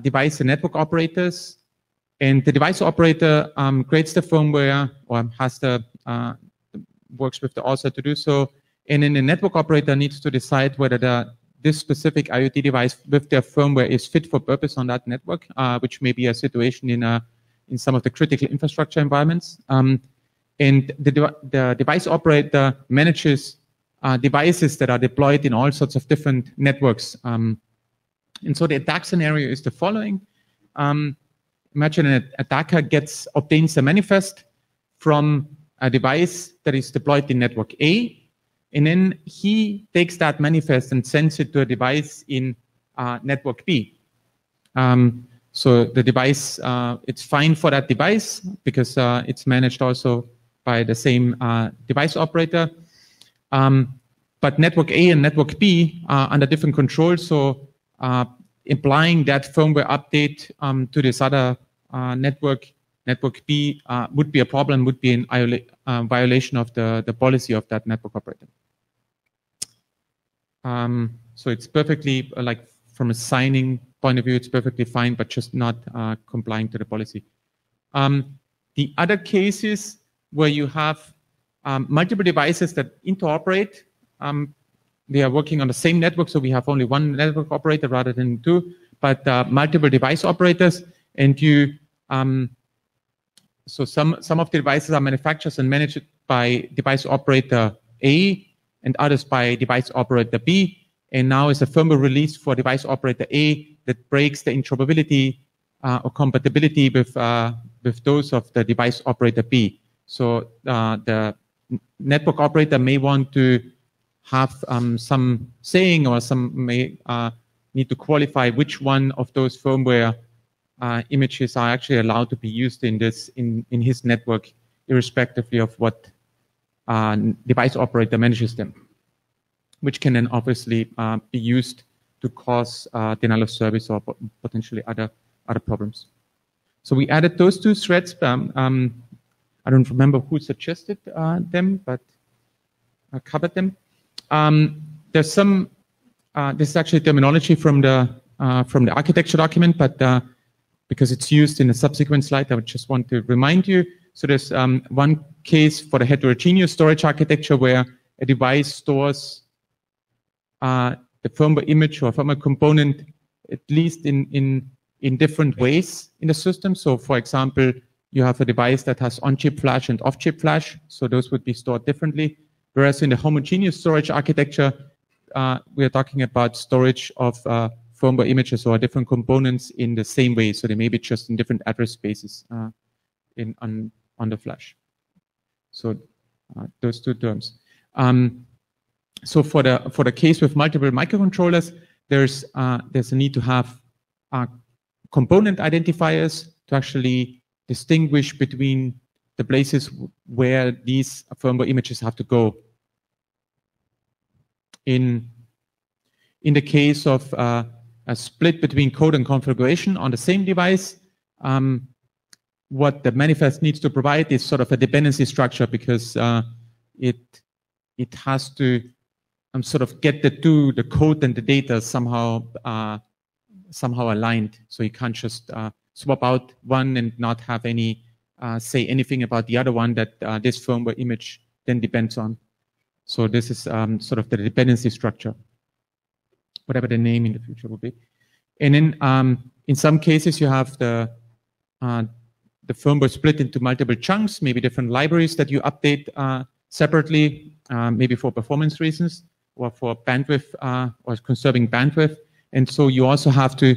device and network operators, and the device operator creates the firmware or has works with the author to do so. And then the network operator needs to decide whether this specific IoT device with their firmware is fit for purpose on that network, which may be a situation in some of the critical infrastructure environments. And the device operator manages devices that are deployed in all sorts of different networks. And so the attack scenario is the following. Imagine an attacker obtains a manifest from a device that is deployed in network A, and then he takes that manifest and sends it to a device in network B. So the device, it's fine for that device because it's managed also by the same device operator. But but network A and network B are under different controls, so implying that firmware update to this other network B, would be a problem, would be a violation of the policy of that network operator. So it's perfectly, like from a signing point of view, it's perfectly fine, but just not complying to the policy. The other cases where you have multiple devices that interoperate, they are working on the same network, so we have only one network operator rather than two, but multiple device operators, and you, so some of the devices are manufactured and managed by device operator A and others by device operator B, and now is a firmware release for device operator A that breaks the interoperability or compatibility with those of the device operator B. So the network operator may want to have some saying, or some may need to qualify which one of those firmware images are actually allowed to be used in his network, irrespectively of what device operator manages them, which can then obviously be used to cause denial of service or potentially other problems. So we added those two threads. I don't remember who suggested them, but I covered them. There's some. This is actually terminology from the architecture document, but because it's used in a subsequent slide, I would just want to remind you. So there's one case for the heterogeneous storage architecture where a device stores the firmware image or firmware component at least in different ways in the system. So, for example, you have a device that has on-chip flash and off-chip flash, so those would be stored differently. Whereas in the homogeneous storage architecture, we are talking about storage of firmware images or different components in the same way, so they may be just in different address spaces on the flash. So those two terms. So for the case with multiple microcontrollers, there's a need to have component identifiers to actually distinguish between the places where these firmware images have to go. In the case of a split between code and configuration on the same device, what the manifest needs to provide is sort of a dependency structure, because it has to sort of get the code and the data somehow aligned. So you can't just swap out one and not have any say anything about the other one that this firmware image then depends on. So this is sort of the dependency structure, whatever the name in the future will be. And then in some cases you have the firmware split into multiple chunks, maybe different libraries that you update separately, maybe for performance reasons or for bandwidth or conserving bandwidth. And so you also have to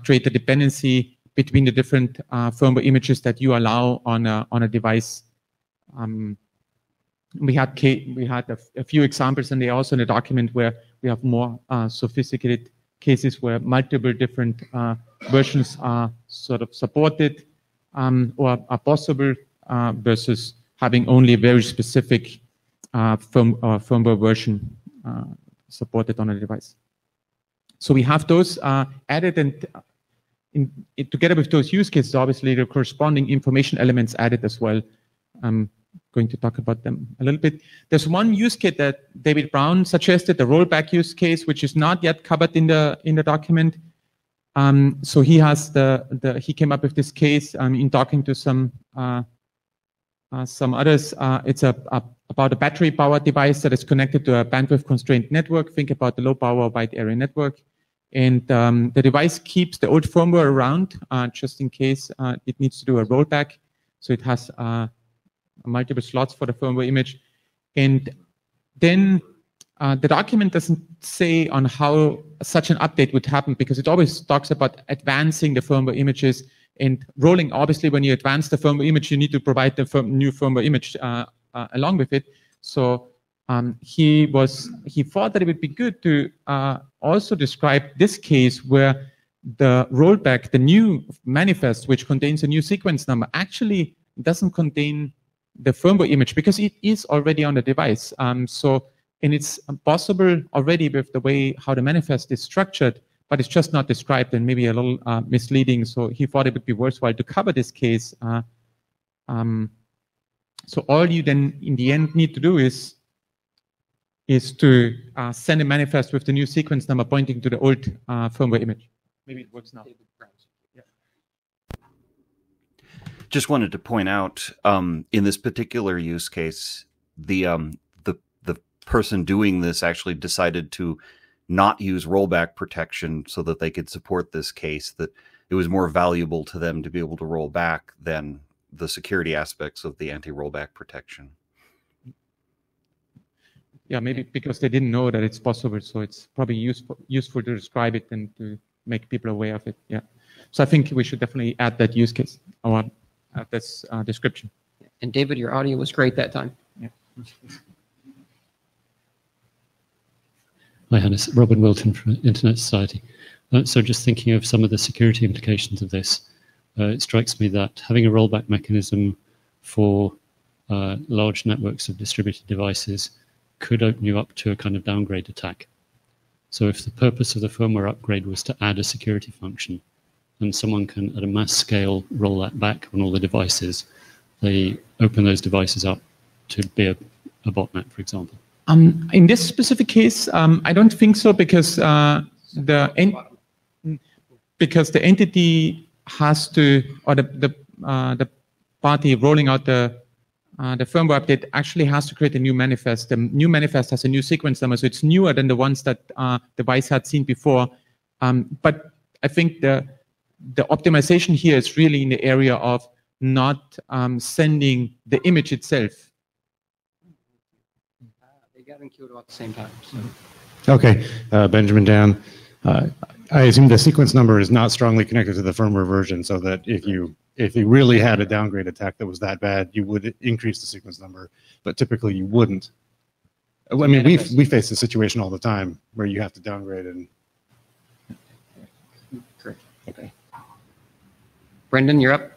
create a dependency between the different firmware images that you allow on a device. We had a few examples, and they are also in the document where we have more sophisticated cases where multiple different versions are sort of supported or are possible versus having only a very specific firmware version supported on a device. So we have those added, and together with those use cases, obviously the corresponding information elements added as well. I'm going to talk about them a little bit. There's one use case that David Brown suggested, the rollback use case, which is not yet covered in the document. So he has he came up with this case in talking to some others. It's about a battery-powered device that is connected to a bandwidth-constrained network. Think about the low-power wide area network. And the device keeps the old firmware around just in case it needs to do a rollback. So it has multiple slots for the firmware image. And then the document doesn't say on how such an update would happen, because it always talks about advancing the firmware images and rolling. Obviously, when you advance the firmware image, you need to provide the new firmware image along with it. So he thought that it would be good to also describe this case where the rollback, the new manifest, which contains a new sequence number, actually doesn't contain the firmware image because it is already on the device. So And it's possible already with the way how the manifest is structured, but it's just not described and maybe a little misleading. So he thought it would be worthwhile to cover this case. So all you then in the end need to do is to send a manifest with the new sequence number pointing to the old firmware image. Maybe it works now. Yeah. Just wanted to point out, in this particular use case, the person doing this actually decided to not use rollback protection so that they could support this case, that it was more valuable to them to be able to roll back than the security aspects of the anti-rollback protection. Yeah, maybe because they didn't know that it's possible, so it's probably useful to describe it and to make people aware of it. Yeah. So I think we should definitely add that use case or add this description. And David, your audio was great that time. Yeah. Hi, Hannes. Robin Wilton from Internet Society. So just thinking of some of the security implications of this, it strikes me that having a rollback mechanism for large networks of distributed devices could open you up to a kind of downgrade attack. So if the purpose of the firmware upgrade was to add a security function, and someone can, at a mass scale, roll that back on all the devices, they open those devices up to be a botnet, for example. In this specific case, I don't think so, because the entity has to, or the party rolling out the firmware update actually has to create a new manifest. The new manifest has a new sequence number, so it's newer than the ones that the device had seen before. But I think the optimization here is really in the area of not sending the image itself. They got in queued at the same time. So. Okay, Benjamin Dan. I assume the sequence number is not strongly connected to the firmware version, so that if you really had a downgrade attack that was that bad, you would increase the sequence number, but typically you wouldn't. I mean, we face this situation all the time where you have to downgrade and. Correct. Okay. Brendan, you're up.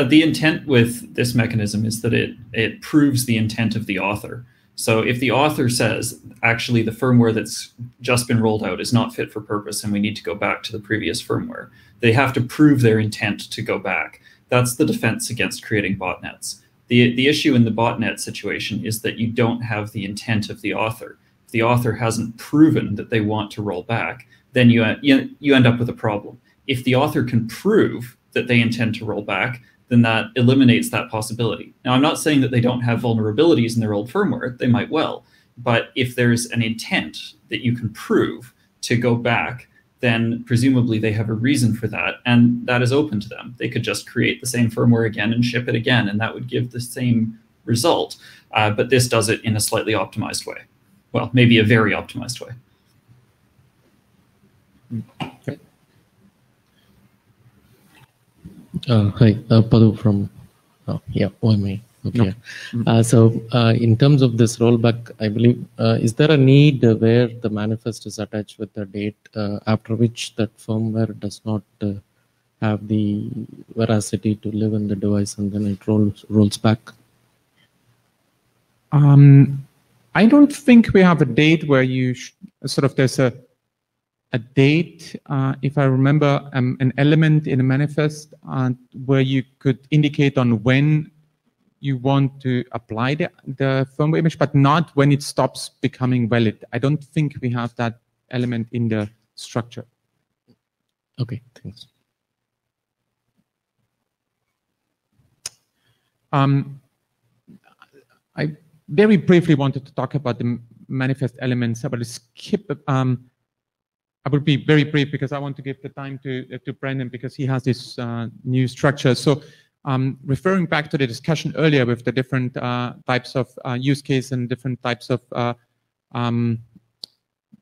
The intent with this mechanism is that it proves the intent of the author. So if the author says, actually, the firmware that's just been rolled out is not fit for purpose and we need to go back to the previous firmware, they have to prove their intent to go back. That's the defense against creating botnets. The issue in the botnet situation is that you don't have the intent of the author. If the author hasn't proven that they want to roll back, then you end up with a problem. If the author can prove that they intend to roll back, then that eliminates that possibility. Now, I'm not saying that they don't have vulnerabilities in their old firmware. They might well. But if there's an intent that you can prove to go back, then presumably they have a reason for that, and that is open to them. They could just create the same firmware again and ship it again, and that would give the same result. But this does it in a slightly optimized way. Well, maybe a very optimized way. Okay. Hi, Padu from, OMA. Okay. No. So in terms of this rollback, I believe, is there a need where the manifest is attached with the date after which that firmware does not have the veracity to live in the device and then it rolls back? I don't think we have a date where you there's a date, if I remember, an element in a manifest where you could indicate on when you want to apply the firmware image, but not when it stops becoming valid. I don't think we have that element in the structure. Okay, thanks. I very briefly wanted to talk about the manifest elements. I will skip. I will be very brief because I want to give the time to Brendan because he has this new structure. So referring back to the discussion earlier with the different types of use case and different types of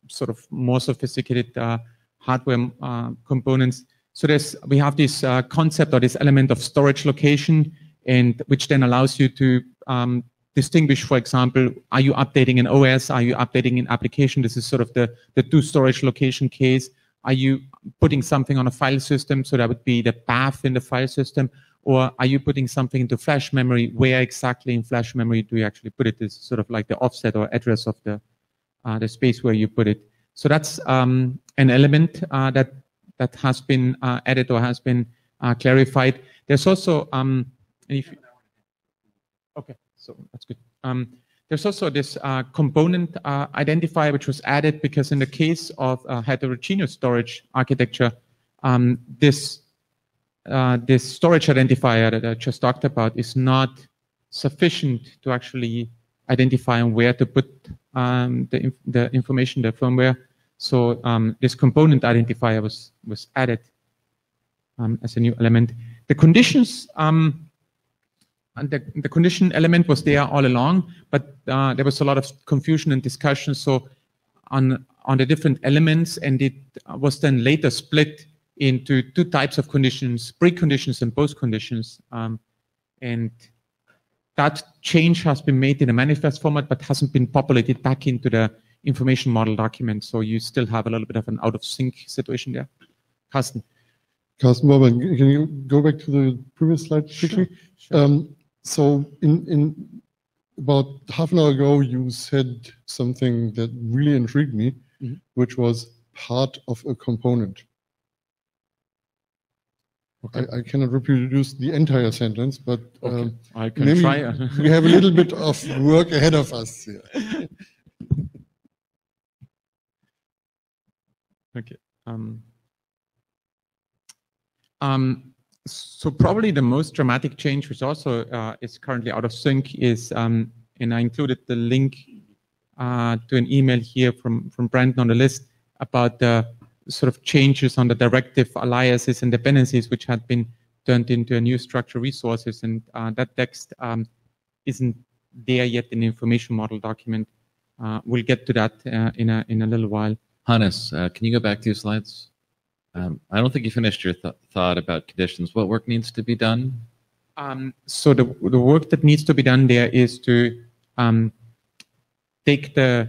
sort of more sophisticated hardware components. So we have this concept or this element of storage location, and which then allows you to distinguish, for example, are you updating an OS? Are you updating an application? This is sort of the two storage location case. Are you putting something on a file system? So that would be the path in the file system. Or are you putting something into flash memory? Where exactly in flash memory do you actually put it? This is sort of like the offset or address of the the space where you put it. So that's an element that has been added or has been clarified. There's also, okay, so that's good. There's also this component identifier which was added because in the case of heterogeneous storage architecture, this storage identifier that I just talked about is not sufficient to actually identify where to put the information, the firmware. So this component identifier was added as a new element. The conditions, and the condition element was there all along, but there was a lot of confusion and discussion. So on the different elements, and it was then later split into two types of conditions: preconditions and post-conditions. And that change has been made in a manifest format, but hasn't been populated back into the information model document. So you still have a little bit of an out of sync situation there. Carsten, Bob, can you go back to the previous slide quickly? Sure. So in about half an hour ago, you said something that really intrigued me, which was part of a component. Okay. I cannot reproduce the entire sentence, but okay. I can maybe try. We have a little bit of work ahead of us here. Okay. So probably the most dramatic change, which also is currently out of sync, is, and I included the link to an email here from Brandon on the list about the sort of changes on the directive aliases and dependencies, which had been turned into a new structure resources, and that text isn't there yet in the information model document. We'll get to that in a little while. Hannes, can you go back to your slides? I don't think you finished your thought about conditions. What work needs to be done? So the work that needs to be done there is to take the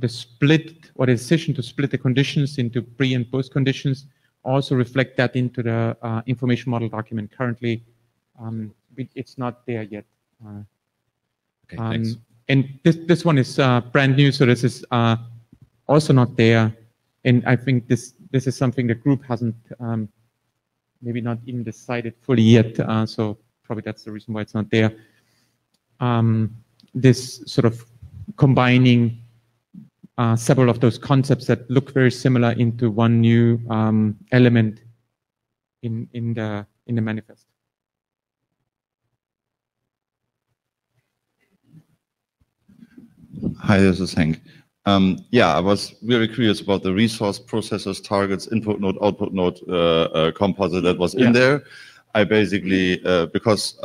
split or the decision to split the conditions into pre and post conditions, also reflect that into the information model document. Currently, it's not there yet. Okay, thanks. And this one is brand new, so this is also not there. And I think this is something the group hasn't maybe not even decided fully yet. So probably that's the reason why it's not there. This sort of combining several of those concepts that look very similar into one new element in the manifest. Hi, this is Hank. Yeah, I was really curious about the resource processors, targets, input node, output node composite that was in there. I basically, because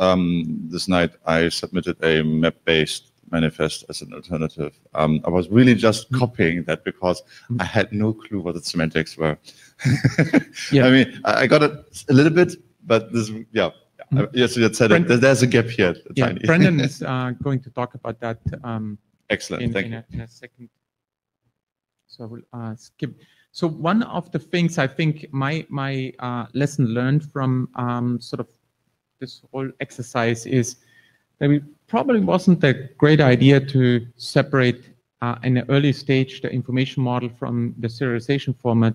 this night I submitted a map-based manifest as an alternative. I was really just copying that because I had no clue what the semantics were. I mean, I got it a little bit, but this, yeah. Yes, you said it. There's a gap here. Yeah, Brendan is going to talk about that. Excellent. Thank you. In a second. So I will skip. So one of the things I think my lesson learned from sort of this whole exercise is that it probably wasn't a great idea to separate in the early stage the information model from the serialization format,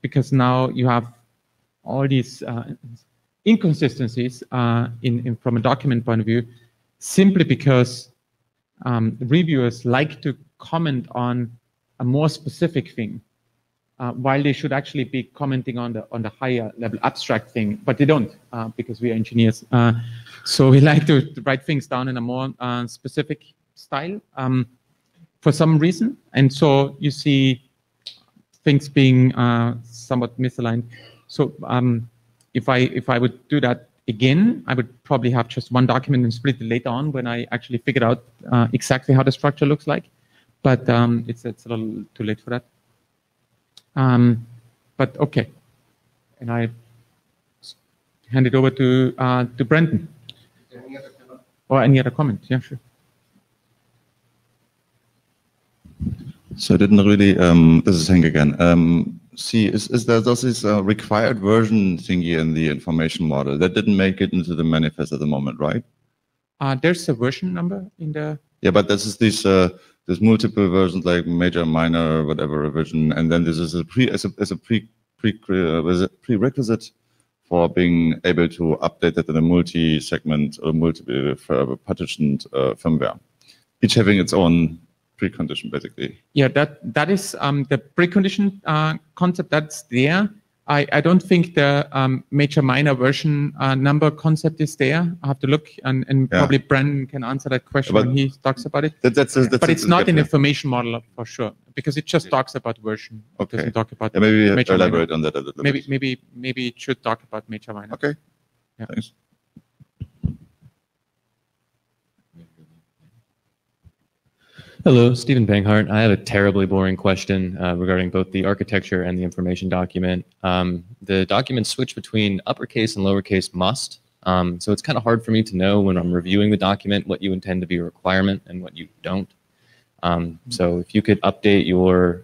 because now you have all these inconsistencies from a document point of view, simply because reviewers like to comment on a more specific thing, while they should actually be commenting on the higher level abstract thing, but they don't, because we are engineers. So we like to write things down in a more specific style for some reason, and so you see things being somewhat misaligned. So if I would do that again, I would probably have just one document and split it later on when I actually figured out exactly how the structure looks like. But it's a little too late for that. But okay, and I hand it over to Brendan. Or any other comment? Yeah, sure. So I didn't really. This is Hank again. See, is there this required version thingy in the information model that didn't make it into the manifest at the moment, right? There's a version number in the. Yeah, but this is this. There's multiple versions like major, minor, whatever revision, and then this is a prerequisite for being able to update it in a multi-segment or multi-partitioned firmware, each having its own precondition, basically. Yeah, that is the precondition concept that's there. I don't think the major minor version number concept is there. I have to look, and probably Brandon can answer that question when he talks about it. But it's not an information model for sure, because it just talks about version. Okay. It doesn't talk about maybe we have major to elaborate minor. on that a little bit. Maybe it should talk about major minor. Okay. Yeah. Thanks. Hello, Stephen Banghart. I have a terribly boring question regarding both the architecture and the information document. The documents switch between uppercase and lowercase must, so it's kind of hard for me to know when I'm reviewing the document what you intend to be a requirement and what you don't. So if you could update your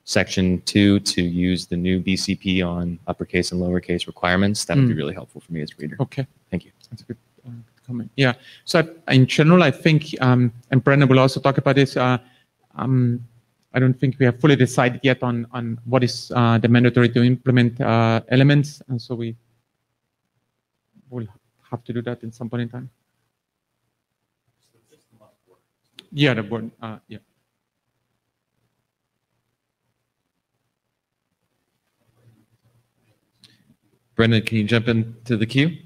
section 2 to use the new BCP on uppercase and lowercase requirements, that would be really helpful for me as a reader. Okay. Thank you. That's a good comment. Yeah. So in general, I think, and Brandon will also talk about this, I don't think we have fully decided yet on what is the mandatory to implement elements, and so we will have to do that in some point in time. Yeah, the word, yeah. Brendan, can you jump into the queue?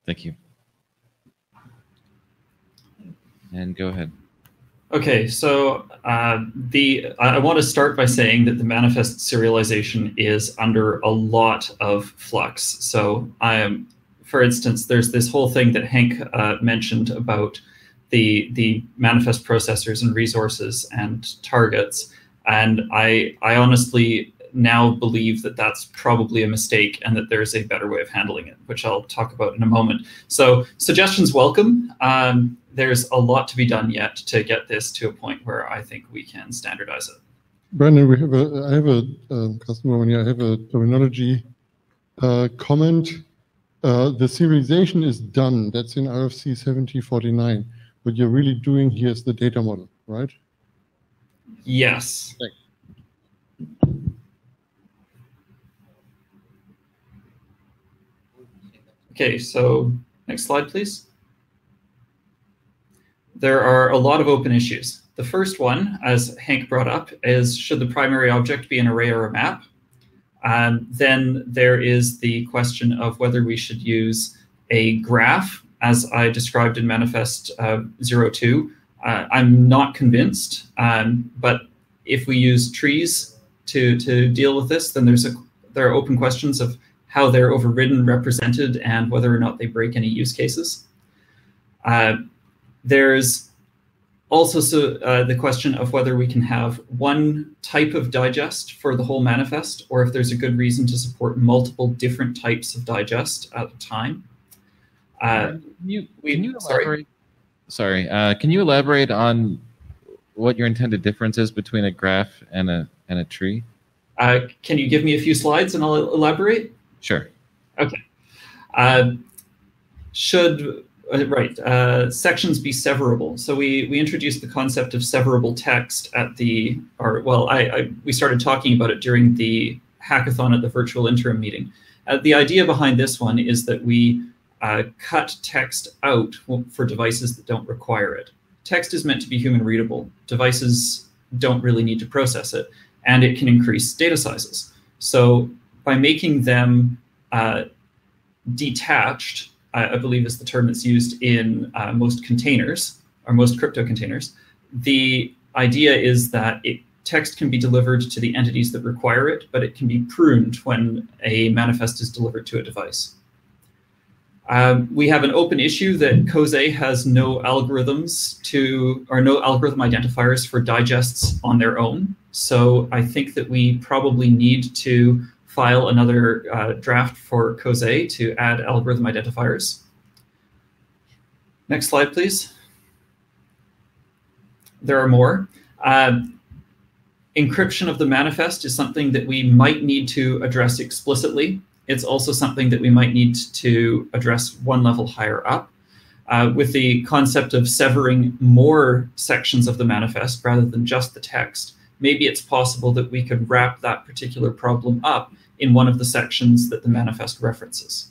Thank you. And go ahead. Okay, so I want to start by saying that the manifest serialization is under a lot of flux. So for instance, there's this whole thing that Hank mentioned about the manifest processors and resources and targets, and I honestly now believe that that's probably a mistake and that there's a better way of handling it, which I'll talk about in a moment. So suggestions welcome. There's a lot to be done yet to get this to a point where I think we can standardize it. Brandon, I have a customer one here. I have a terminology comment. The serialization is done. That's in RFC 7049. What you're really doing here is the data model, right? Yes. Thanks. Okay, so next slide, please. There are a lot of open issues. The first one, as Hank brought up, is should the primary object be an array or a map? Then there is the question of whether we should use a graph, as I described in Manifest 02. I'm not convinced, but if we use trees to deal with this, then there are open questions of how they're overridden, represented, and whether or not they break any use cases. There's also the question of whether we can have one type of digest for the whole manifest, or if there's a good reason to support multiple different types of digest at a time. Can you elaborate? Sorry, can you elaborate on what your intended difference is between a graph and a tree? Can you give me a few slides and I'll elaborate? Sure. Okay. Sections be severable. So we introduced the concept of severable text at we started talking about it during the hackathon at the virtual interim meeting. The idea behind this one is that we cut text out for devices that don't require it. Text is meant to be human readable. Devices don't really need to process it, and it can increase data sizes. So by making them detached, I believe is the term that's used in most containers, or most crypto containers, the idea is that text can be delivered to the entities that require it, but it can be pruned when a manifest is delivered to a device. We have an open issue that COSE has no algorithms no algorithm identifiers for digests on their own. So I think that we probably need to file another draft for COSE to add algorithm identifiers. Next slide, please. There are more. Encryption of the manifest is something that we might need to address explicitly. It's also something that we might need to address one level higher up, with the concept of severing more sections of the manifest rather than just the text. Maybe it's possible that we could wrap that particular problem up in one of the sections that the manifest references,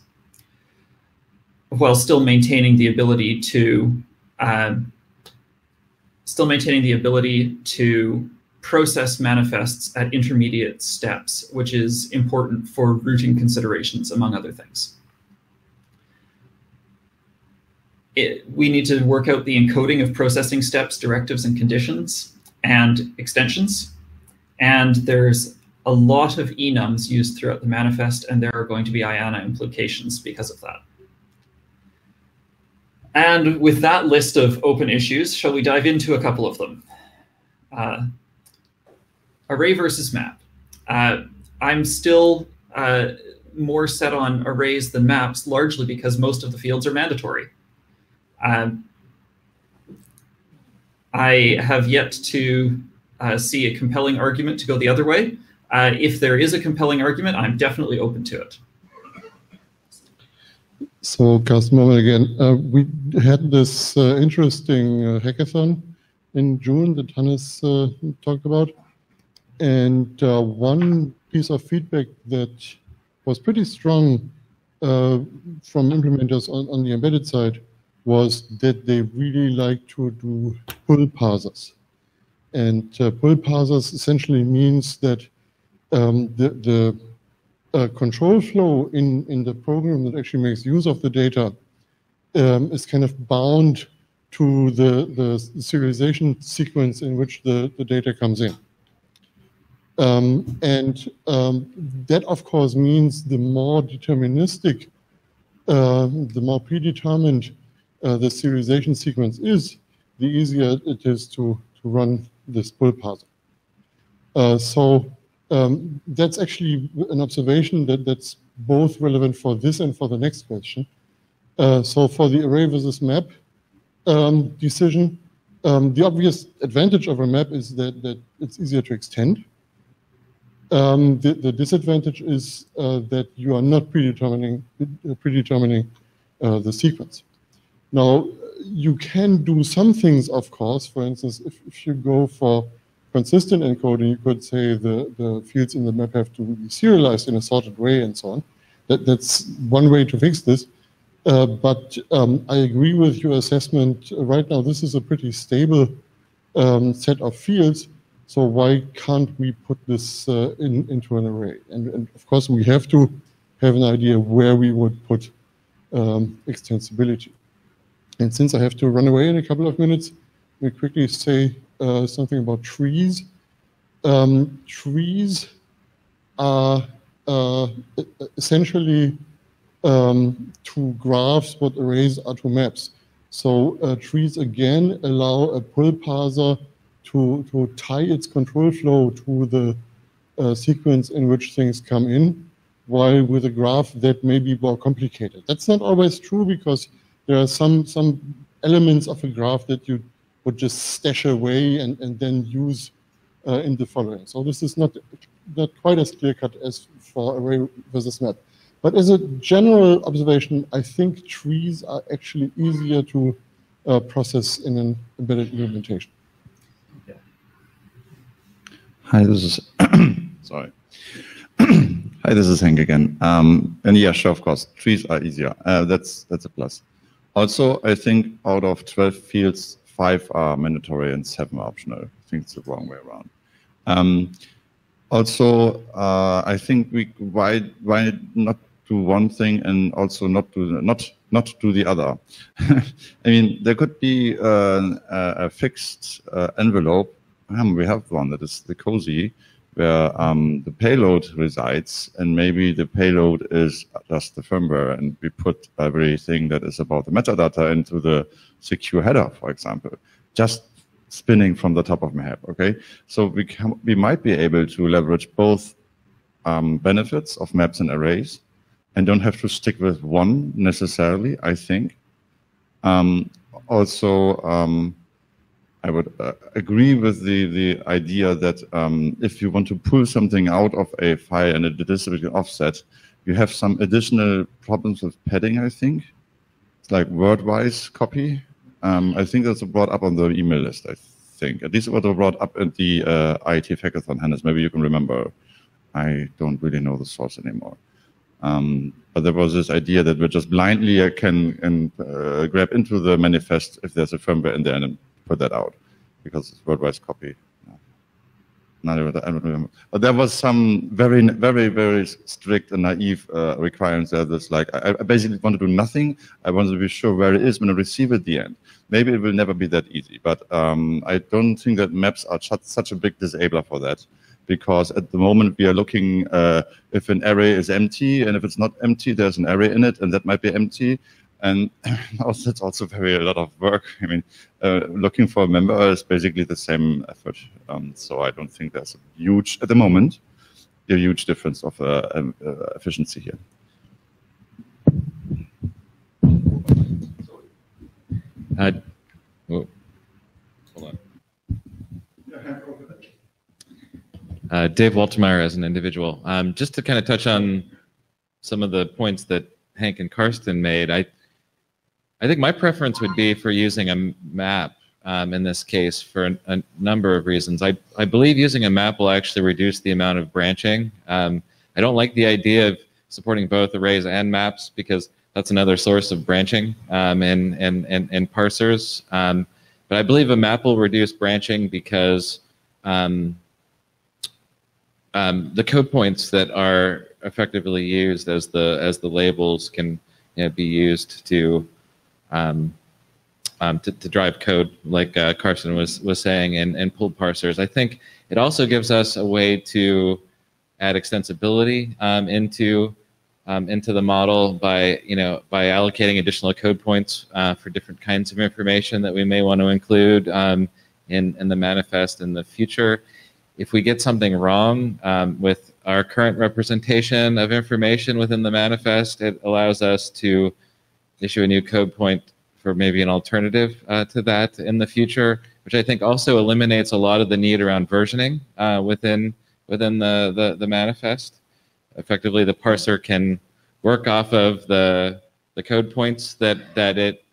while still maintaining the ability to process manifests at intermediate steps, which is important for routing considerations, among other things. We need to work out the encoding of processing steps, directives, and conditions, and extensions. And there's a lot of enums used throughout the manifest, and there are going to be IANA implications because of that. And with that list of open issues, shall we dive into a couple of them? Array versus map. I'm still more set on arrays than maps, largely because most of the fields are mandatory. I have yet to see a compelling argument to go the other way. If there is a compelling argument, I'm definitely open to it. So, Carsten Moment again. We had this interesting hackathon in June that Hannes talked about. And one piece of feedback that was pretty strong from implementers on the embedded side was that they really like to do pull parsers. And pull parsers essentially means that the control flow in the program that actually makes use of the data is kind of bound to the serialization sequence in which the data comes in. That, of course, means the more deterministic, the more predetermined the serialization sequence is, the easier it is to run this pull parser. That's actually an observation that's both relevant for this and for the next question. So for the array versus map decision, the obvious advantage of a map is that it's easier to extend. The disadvantage is that you are not predetermining the sequence. Now, you can do some things, of course. For instance, if you go for consistent encoding, you could say the fields in the map have to be serialized in a sorted way and so on. That's one way to fix this. But I agree with your assessment. Right now, this is a pretty stable set of fields. So why can't we put this into an array? And of course, we have to have an idea where we would put extensibility. And since I have to run away in a couple of minutes, let me quickly say something about trees. Trees are essentially to graphs what arrays are to maps. So trees, again, allow a pull parser to tie its control flow to the sequence in which things come in, while with a graph that may be more complicated. That's not always true, because there are some elements of a graph that you would just stash away and then use in the following. So this is not quite as clear-cut as for array versus map. But as a general observation, I think trees are actually easier to process in an embedded implementation. Hi, this is sorry. Hi, this is Henk again. And yeah, sure, of course, trees are easier. That's a plus. Also, I think out of 12 fields, 5 are mandatory and 7 are optional. I think it's the wrong way around. Also, I think why not do one thing and also not do the other? I mean, there could be a fixed envelope. We have one that is the COSI, where the payload resides, and maybe the payload is just the firmware, and we put everything that is about the metadata into the secure header, for example, just spinning from the top of my head. Okay, so we might be able to leverage both benefits of maps and arrays, and don't have to stick with one necessarily, I think. Also, I would agree with the idea that if you want to pull something out of a file and it is an offset, you have some additional problems with padding, I think. It's like word-wise copy. I think that's brought up on the email list, I think. At least it was brought up at the IETF hackathon, Hannes. Maybe you can remember. I don't really know the source anymore. But there was this idea that we just blindly can grab into the manifest if there's a firmware in there and put that out because it's word-wise copy. I don't remember. But there was some very, very, very strict and naive requirements there. That's like, I basically want to do nothing. I want to be sure where it is when I receive it at the end. Maybe it will never be that easy, but I don't think that maps are such a big disabler for that, because at the moment we are looking if an array is empty, and if it's not empty, there's an array in it, and that might be empty. And also, it's also a lot of work. I mean, looking for a member is basically the same effort. So I don't think there's at the moment, a huge difference of efficiency here. Hold on. Dave Waltermeyer as an individual. Just to kind of touch on some of the points that Hank and Karsten made, I think my preference would be for using a map in this case for a number of reasons. I believe using a map will actually reduce the amount of branching. I don't like the idea of supporting both arrays and maps because that's another source of branching and parsers. But I believe a map will reduce branching because the code points that are effectively used as the labels can be used to drive code, like Carson was saying, and pull parsers. I think it also gives us a way to add extensibility into the model by allocating additional code points for different kinds of information that we may want to include in the manifest in the future. If we get something wrong with our current representation of information within the manifest, it allows us to issue a new code point for maybe an alternative to that in the future, which I think also eliminates a lot of the need around versioning within the manifest. Effectively, the parser can work off of the code points that it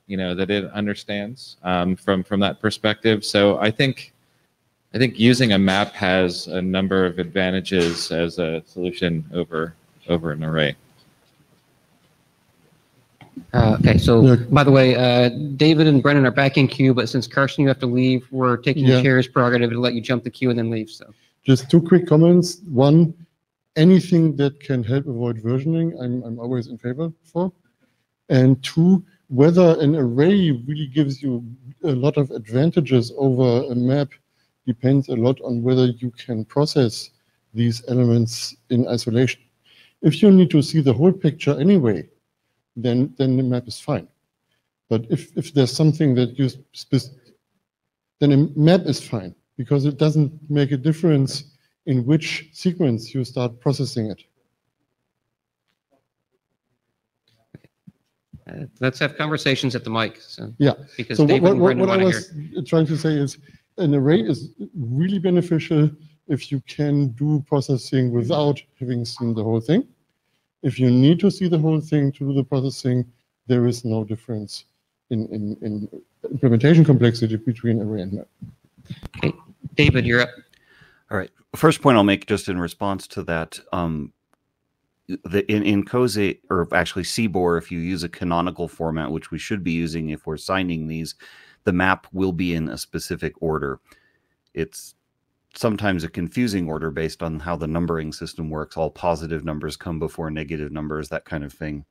understands from that perspective. So I think using a map has a number of advantages as a solution over an array. Okay, so by the way, David and Brennan are back in queue, but since Carson, you have to leave, we're taking the chair's prerogative to let you jump the queue and then leave. So, just two quick comments. One, anything that can help avoid versioning, I'm always in favor for. And two, whether an array really gives you a lot of advantages over a map depends a lot on whether you can process these elements in isolation. If you need to see the whole picture anyway, then the map is fine. But if there's something that you then a map is fine, because it doesn't make a difference in which sequence you start processing it. Let's have conversations at the mic. So, yeah. Because so David what I to was trying to say is an array is really beneficial if you can do processing without having seen the whole thing. If you need to see the whole thing to do the processing, there is no difference in implementation complexity between array and map. Okay, David, you're up. All right. First point I'll make just in response to that, in COSE, or actually CBOR, if you use a canonical format, which we should be using if we're signing these, the map will be in a specific order. It's sometimes a confusing order based on how the numbering system works. All positive numbers come before negative numbers, that kind of thing.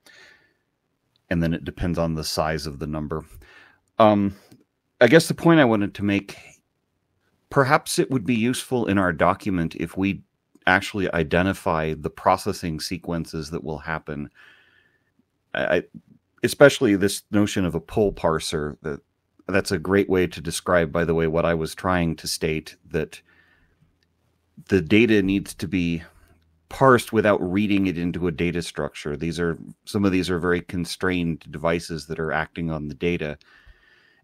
And then it depends on the size of the number. I guess the point I wanted to make, perhaps it would be useful in our document if we actually identify the processing sequences that will happen. Especially this notion of a pull parser, that's a great way to describe, by the way, what I was trying to state, that the data needs to be parsed without reading it into a data structure. Some of these are very constrained devices that are acting on the data.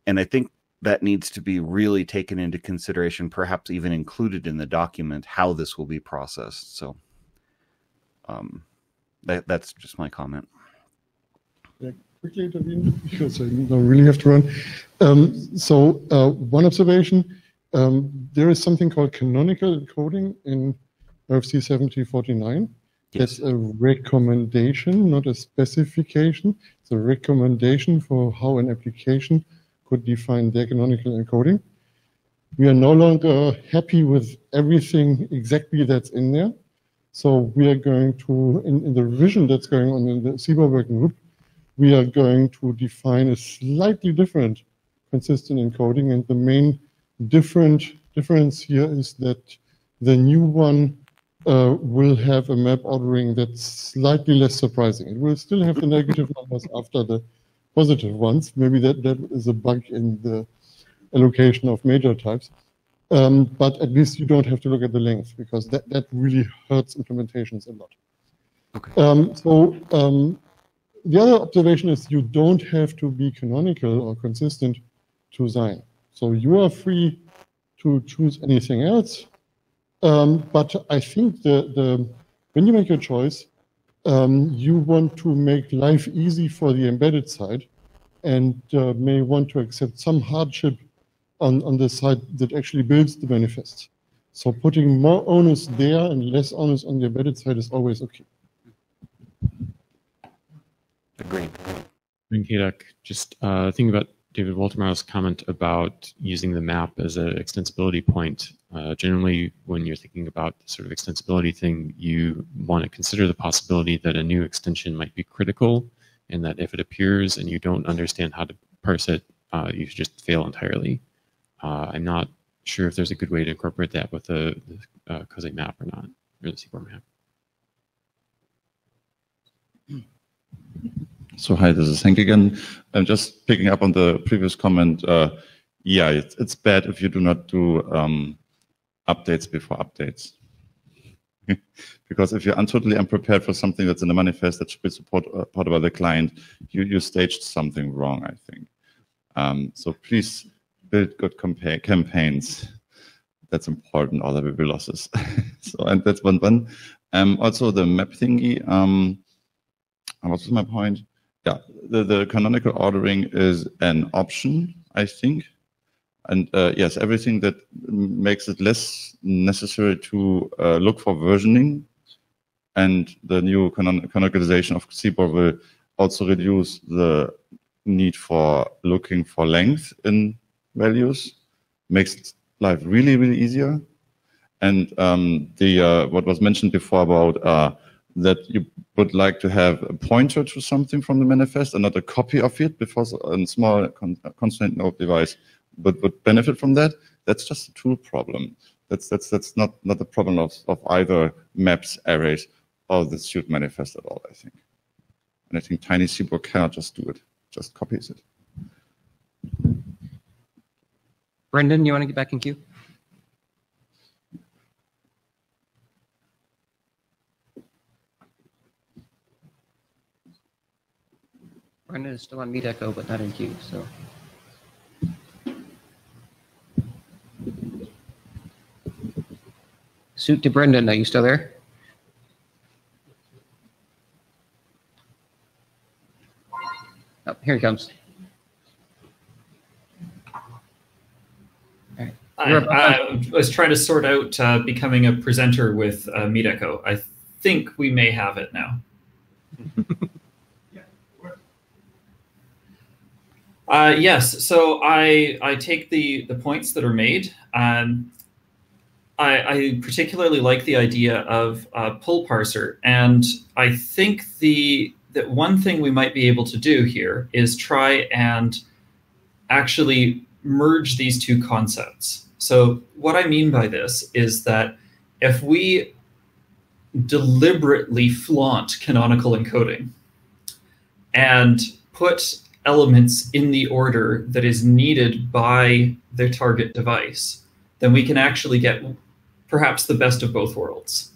And I think that needs to be really taken into consideration, perhaps even included in the document, how this will be processed. So that's just my comment. Yeah, quickly intervene, because I don't really have to run. One observation, there is something called canonical encoding in RFC 7049. Yes. That's a recommendation, not a specification. It's a recommendation for how an application could define their canonical encoding. We are no longer happy with everything exactly that's in there. So we are going to, in the revision that's going on in the CBOR working group, we are going to define a slightly different consistent encoding. And the main difference here is that the new one will have a map ordering that's slightly less surprising. It will still have the negative numbers after the positive ones. Maybe that is a bug in the allocation of major types. But at least you don't have to look at the length, because that really hurts implementations a lot. Okay. The other observation is you don't have to be canonical or consistent to Sign. So you are free to choose anything else. But I think when you make your choice, you want to make life easy for the embedded side, and may want to accept some hardship on the side that actually builds the manifest. So putting more onus there and less onus on the embedded side is always okay. Agreed. Kedek, just thinking about David Waltermauer's comment about using the map as an extensibility point. Generally, when you're thinking about the sort of extensibility thing, you want to consider the possibility that a new extension might be critical, and that if it appears and you don't understand how to parse it, you just fail entirely. I'm not sure if there's a good way to incorporate that with the COSE map or not, or the CBOR map. So hi, this is Hank again. I'm just picking up on the previous comment. Yeah, it's bad if you do not do updates before updates. Because if you're totally unprepared for something that's in the manifest that should be supported by the client, you staged something wrong, I think. So please build good campaigns. That's important, or there will be losses. So, and that's one. Also the map thingy. What was my point? Yeah, the canonical ordering is an option, I think. And yes, everything that makes it less necessary to look for versioning, and the new canonicalization of CBOR will also reduce the need for looking for length in values, makes life really, really easier. And what was mentioned before about that you would like to have a pointer to something from the manifest and not a copy of it, because a small constant node device would benefit from that. That's just a tool problem. That's not the problem of either maps, arrays, or the suit manifest at all, I think. And I think tiny CBOR cannot just do it, just copies it. Brendan, you want to get back in queue? Brendan is still on Meet Echo, but not in queue, so. Suit to Brendan, are you still there? Oh, here he comes. All right. I was trying to sort out becoming a presenter with Meet Echo. I think we may have it now. Yes, so I take the points that are made. I particularly like the idea of pull parser, and I think that one thing we might be able to do here is try and actually merge these two concepts. So what I mean by this is that if we deliberately flaunt canonical encoding and put elements in the order that is needed by the target device, then we can actually get perhaps the best of both worlds.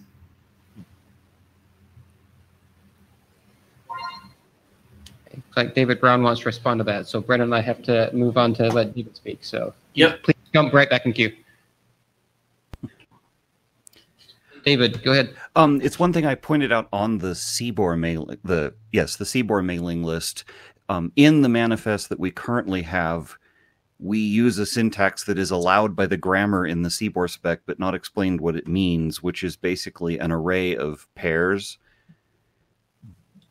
like David Brown wants to respond to that. So Brendan and I have to move on to let David speak. So yep, please jump right back in queue. David, go ahead. It's one thing I pointed out on the CBOR the CBOR mailing list. In the manifest that we currently have, we use a syntax that is allowed by the grammar in the CBOR spec, but not explained what it means, which is basically an array of pairs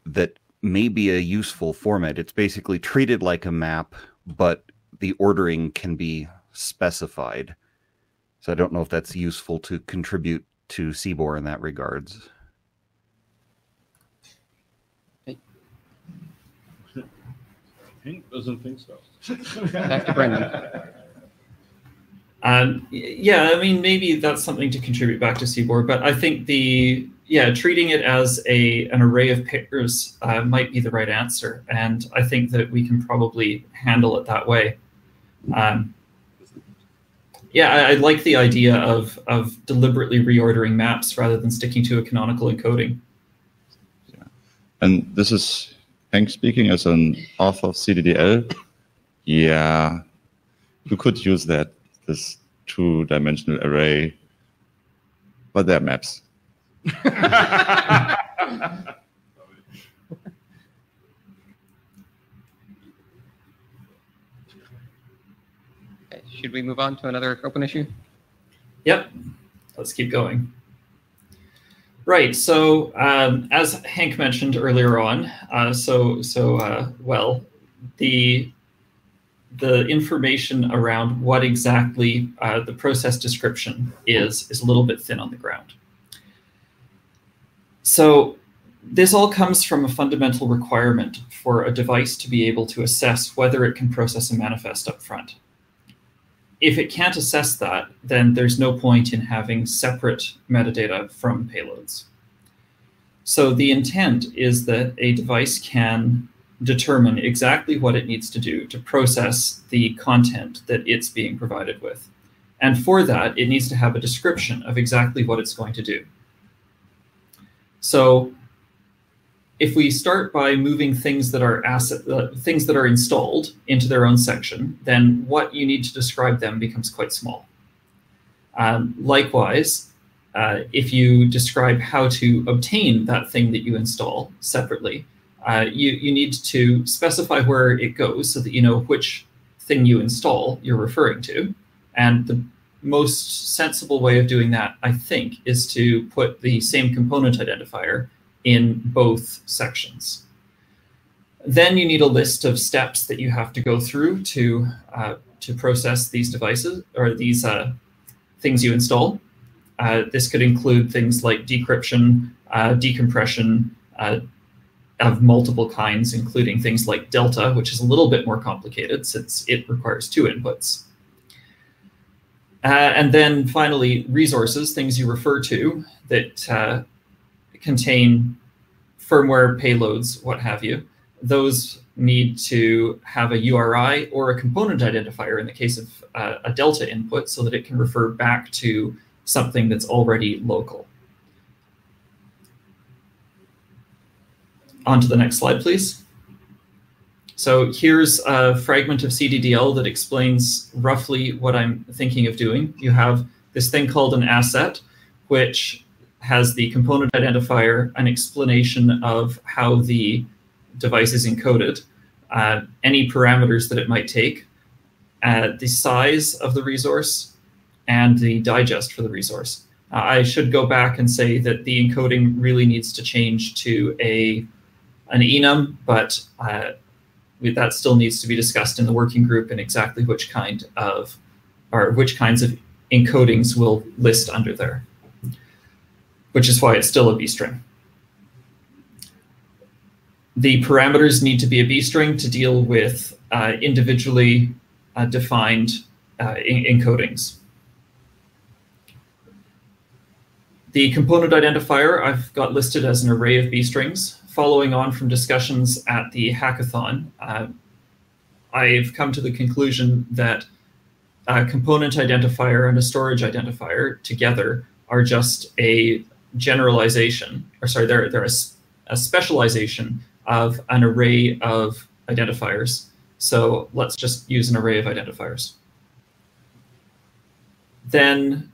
that may be a useful format. It's basically treated like a map, but the ordering can be specified. So I don't know if that's useful to contribute to CBOR in that regards. Hank doesn't think so. Back to Brendan. Yeah, I mean, maybe that's something to contribute back to CBOR, but I think treating it as an array of pairs might be the right answer, and I think that we can probably handle it that way. I like the idea of deliberately reordering maps rather than sticking to a canonical encoding. Yeah. And this is Hank speaking as an author of CDDL. Yeah, you could use this two-dimensional array, but they're maps. Should we move on to another open issue? Yep, let's keep going. Right, so as Hank mentioned earlier on, the information around what exactly the process description is a little bit thin on the ground. So this all comes from a fundamental requirement for a device to be able to assess whether it can process a manifest up front. If it can't assess that, then there's no point in having separate metadata from payloads. So the intent is that a device can determine exactly what it needs to do to process the content that it's being provided with. And for that, it needs to have a description of exactly what it's going to do. So if we start by moving things that are things that are installed into their own section, then what you need to describe them becomes quite small. Likewise, if you describe how to obtain that thing that you install separately, you need to specify where it goes so that you know which thing you install you're referring to. And the most sensible way of doing that, I think, is to put the same component identifier in both sections. Then you need a list of steps that you have to go through to process these devices or these things you install. This could include things like decryption, decompression of multiple kinds, including things like Delta, which is a little bit more complicated since it requires two inputs. And then finally, resources, things you refer to that contain firmware, payloads, what have you. Those need to have a URI or a component identifier in the case of a Delta input so that it can refer back to something that's already local. On to the next slide, please. So here's a fragment of CDDL that explains roughly what I'm thinking of doing. You have this thing called an asset, which has the component identifier, an explanation of how the device is encoded, any parameters that it might take, the size of the resource, and the digest for the resource. I should go back and say that the encoding really needs to change to an enum, but that still needs to be discussed in the working group and exactly which kinds of encodings we'll list under there, which is why it's still a B string. The parameters need to be a B string to deal with individually defined encodings. The component identifier I've got listed as an array of B strings. Following on from discussions at the hackathon, I've come to the conclusion that a component identifier and a storage identifier together are just a generalization, or sorry, they're a specialization of an array of identifiers. So let's just use an array of identifiers. Then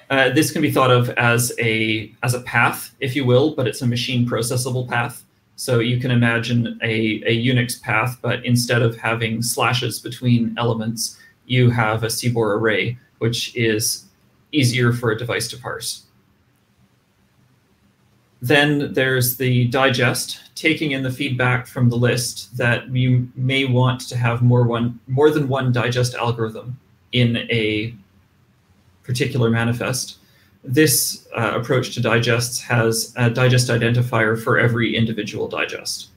this can be thought of as a path, if you will, but it's a machine processable path. So you can imagine a Unix path, but instead of having slashes between elements, you have a CBOR array, which is easier for a device to parse. Then there's the digest, taking in the feedback from the list that you may want to have more than one digest algorithm in a particular manifest. This approach to digests has a digest identifier for every individual digest.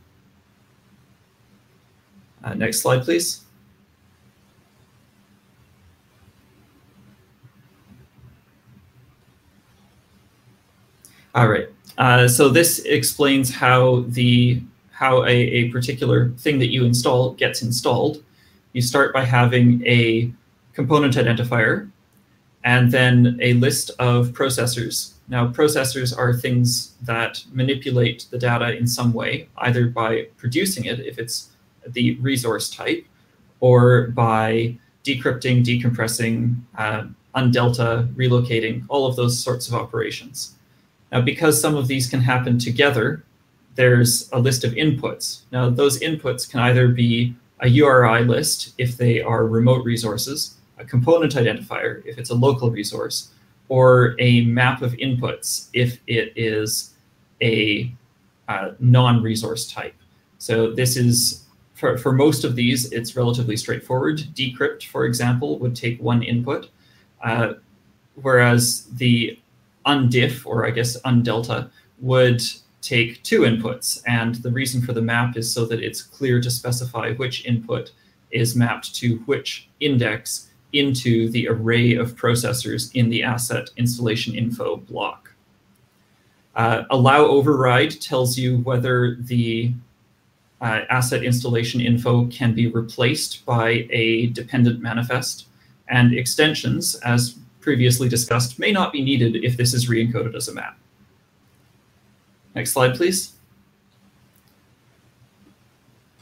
Next slide, please. All right. So this explains how a particular thing that you install gets installed. You start by having a component identifier, and then a list of processors. Now, processors are things that manipulate the data in some way, either by producing it, if it's the resource type, or by decrypting, decompressing, undelta, relocating, all of those sorts of operations. Now, because some of these can happen together, there's a list of inputs. Now, those inputs can either be a URI list if they are remote resources, a component identifier if it's a local resource, or a map of inputs if it is a non-resource type. So this is, for most of these, it's relatively straightforward. Decrypt, for example, would take one input, whereas the undiff, or I guess undelta, would take two inputs. And the reason for the map is so that it's clear to specify which input is mapped to which index into the array of processors in the asset installation info block. Allow override tells you whether the asset installation info can be replaced by a dependent manifest, and extensions, as previously discussed, may not be needed if this is re-encoded as a map. Next slide, please.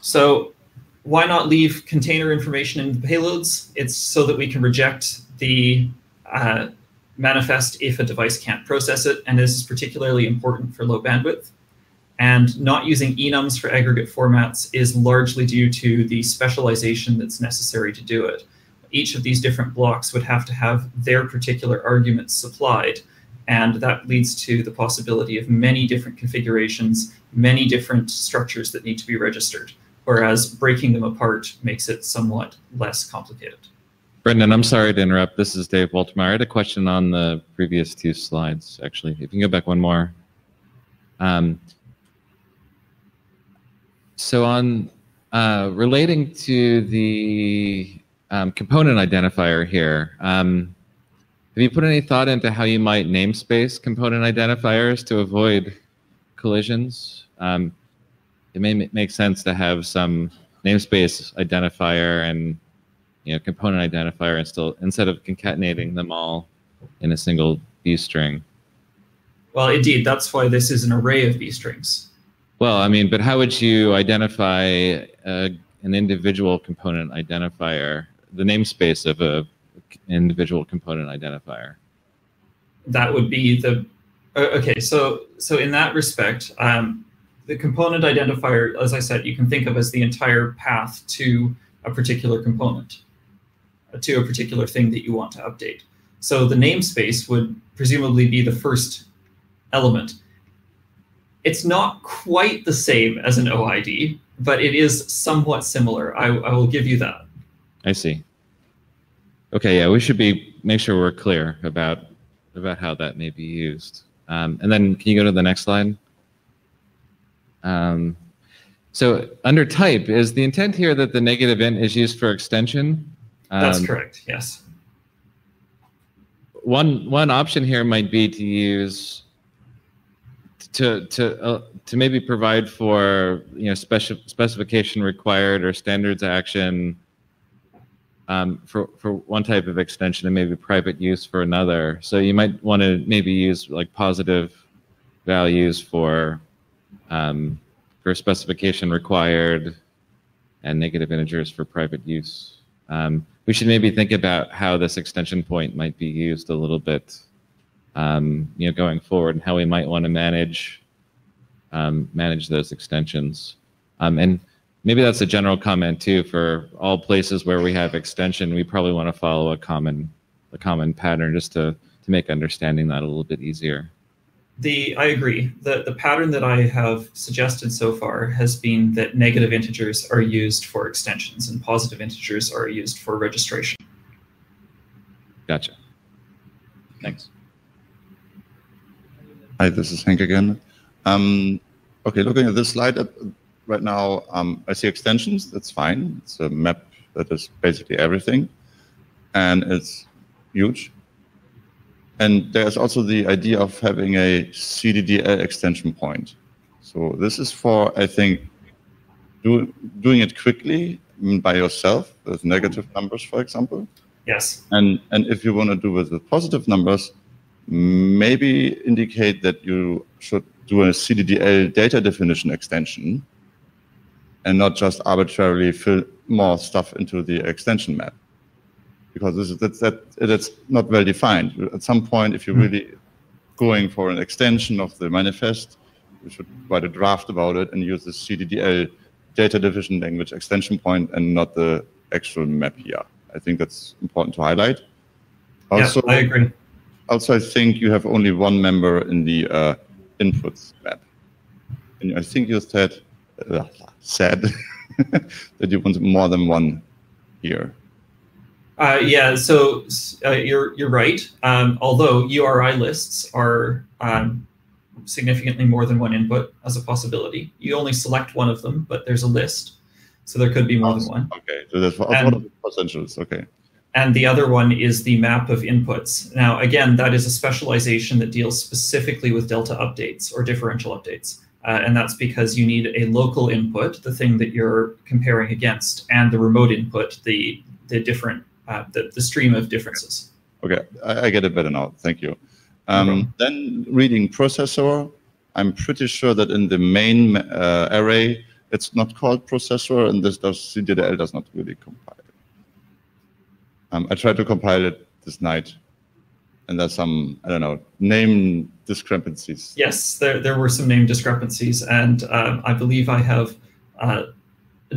So why not leave container information in the payloads? It's so that we can reject the manifest if a device can't process it, and this is particularly important for low bandwidth. And not using enums for aggregate formats is largely due to the specialization that's necessary to do it. Each of these different blocks would have to have their particular arguments supplied, and that leads to the possibility of many different configurations, many different structures that need to be registered, whereas breaking them apart makes it somewhat less complicated. Brendan, I'm sorry to interrupt. This is Dave Waltermeyer. I had a question on the previous two slides, actually. If you can go back one more. So on relating to the component identifier here, have you put any thought into how you might namespace component identifiers to avoid collisions? It may make sense to have some namespace identifier and component identifier instead of concatenating them all in a single B string. Well, indeed, that's why this is an array of B strings. Well, I mean, but how would you identify an individual component identifier, the namespace of an individual component identifier? That would be the, okay, so in that respect, the component identifier, as I said, you can think of as the entire path to a particular component, to a particular thing that you want to update. So the namespace would presumably be the first element. It's not quite the same as an OID, but it is somewhat similar. I will give you that. I see. Okay, yeah, we should make sure we're clear about how that may be used. And then can you go to the next slide? So under type, is the intent here that the negative int is used for extension? That's correct, yes. One option here might be to use to maybe provide for specification required or standards action for one type of extension and maybe private use for another. So you might want to maybe use like positive values for specification required and negative integers for private use. We should maybe think about how this extension point might be used a little bit, going forward, and how we might want to manage those extensions. And maybe that's a general comment too. For all places where we have extension, we probably want to follow a common pattern just to make understanding that a little bit easier. I agree. The pattern that I have suggested so far has been that negative integers are used for extensions and positive integers are used for registration. Gotcha. Thanks. Hi, this is Hank again. Okay, looking at this slide right now, I see extensions. That's fine. It's a map that is basically everything, and it's huge. And there's also the idea of having a CDDL extension point. So this is for, I think, doing it quickly by yourself with negative numbers, for example. Yes. And if you want to do it with positive numbers, maybe indicate that you should do a CDDL data definition extension and not just arbitrarily fill more stuff into the extension map. Because that's not well defined. At some point, if you're really going for an extension of the manifest, you should write a draft about it and use the CDDL data division language extension point and not the actual map here. I think that's important to highlight. Also, yeah, I agree. Also, I think you have only one member in the inputs map. And I think you said that you want more than one here. Yeah, so you're right. Although URI lists are significantly more than one input as a possibility. You only select one of them, but there's a list, so there could be more than one. Okay, so that's one of the potentials. Okay. And the other one is the map of inputs. Now, again, that is a specialization that deals specifically with delta updates or differential updates. And that's because you need a local input, the thing that you're comparing against, and the remote input, the stream of differences. Okay, I get it better now. Thank you. Then reading processor, I'm pretty sure that in the main array, it's not called processor, and CDDL does not really compile. I tried to compile it this night, and there's some, I don't know, name discrepancies. Yes, there were some name discrepancies, and I believe I have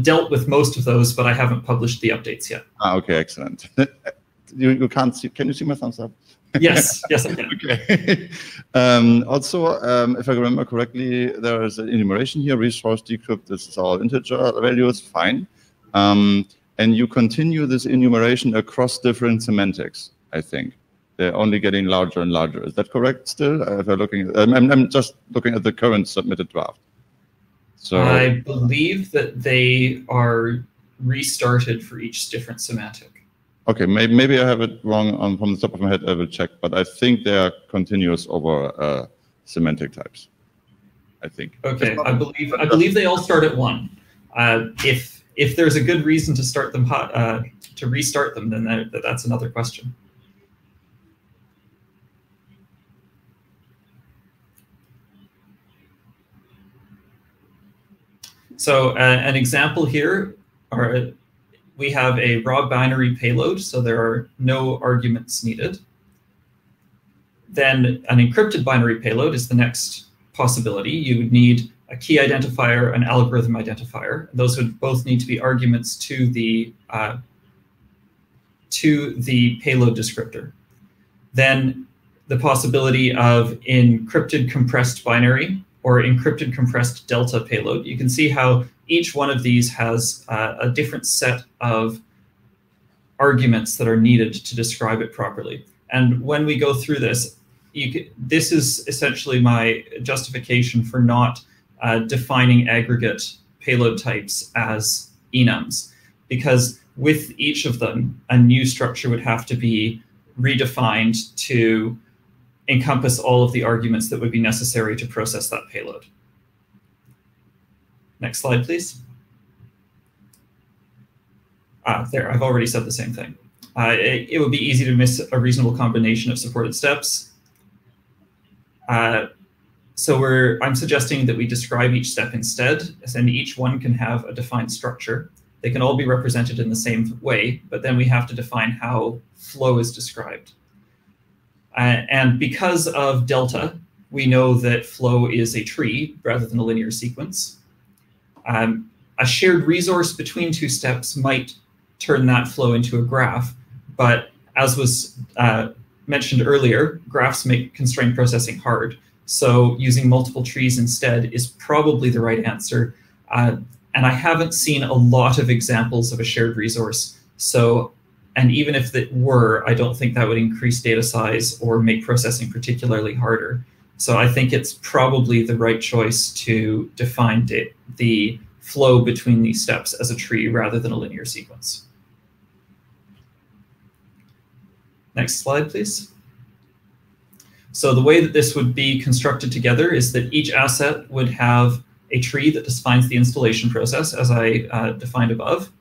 dealt with most of those, but I haven't published the updates yet. Okay, excellent. You can't see, can you see my thumbs up? Yes, yes I can. Okay. Also, if I remember correctly, there is an enumeration here, resource decrypt, this is all integer values, fine. And you continue this enumeration across different semantics, I think. They're only getting larger and larger. Is that correct still? If I'm just looking at the current submitted draft. So I believe that they are restarted for each different semantic. Okay, maybe I have it wrong from the top of my head. I will check, but I think they are continuous over semantic types. I think. Okay, I believe they all start at 1. If there's a good reason to start them to restart them, then that's another question. So an example here we have a raw binary payload, so there are no arguments needed. Then an encrypted binary payload is the next possibility. You would need a key identifier, an algorithm identifier. Those would both need to be arguments to the payload descriptor. Then the possibility of encrypted compressed binary or encrypted compressed delta payload. You can see how each one of these has a different set of arguments that are needed to describe it properly. And when we go through this, this is essentially my justification for not defining aggregate payload types as enums, because with each of them, a new structure would have to be redefined to encompass all of the arguments that would be necessary to process that payload. Next slide, please. There, I've already said the same thing. It would be easy to miss a reasonable combination of supported steps. So I'm suggesting that we describe each step instead, and each one can have a defined structure. They can all be represented in the same way, but then we have to define how flow is described. And because of delta, we know that flow is a tree rather than a linear sequence. A shared resource between two steps might turn that flow into a graph, but as was mentioned earlier, graphs make constrained processing hard. So using multiple trees instead is probably the right answer. And I haven't seen a lot of examples of a shared resource. So, and even if it were, I don't think that would increase data size or make processing particularly harder. So I think it's probably the right choice to define the flow between these steps as a tree rather than a linear sequence. Next slide, please. So the way that this would be constructed together is that each asset would have a tree that defines the installation process, as I defined above.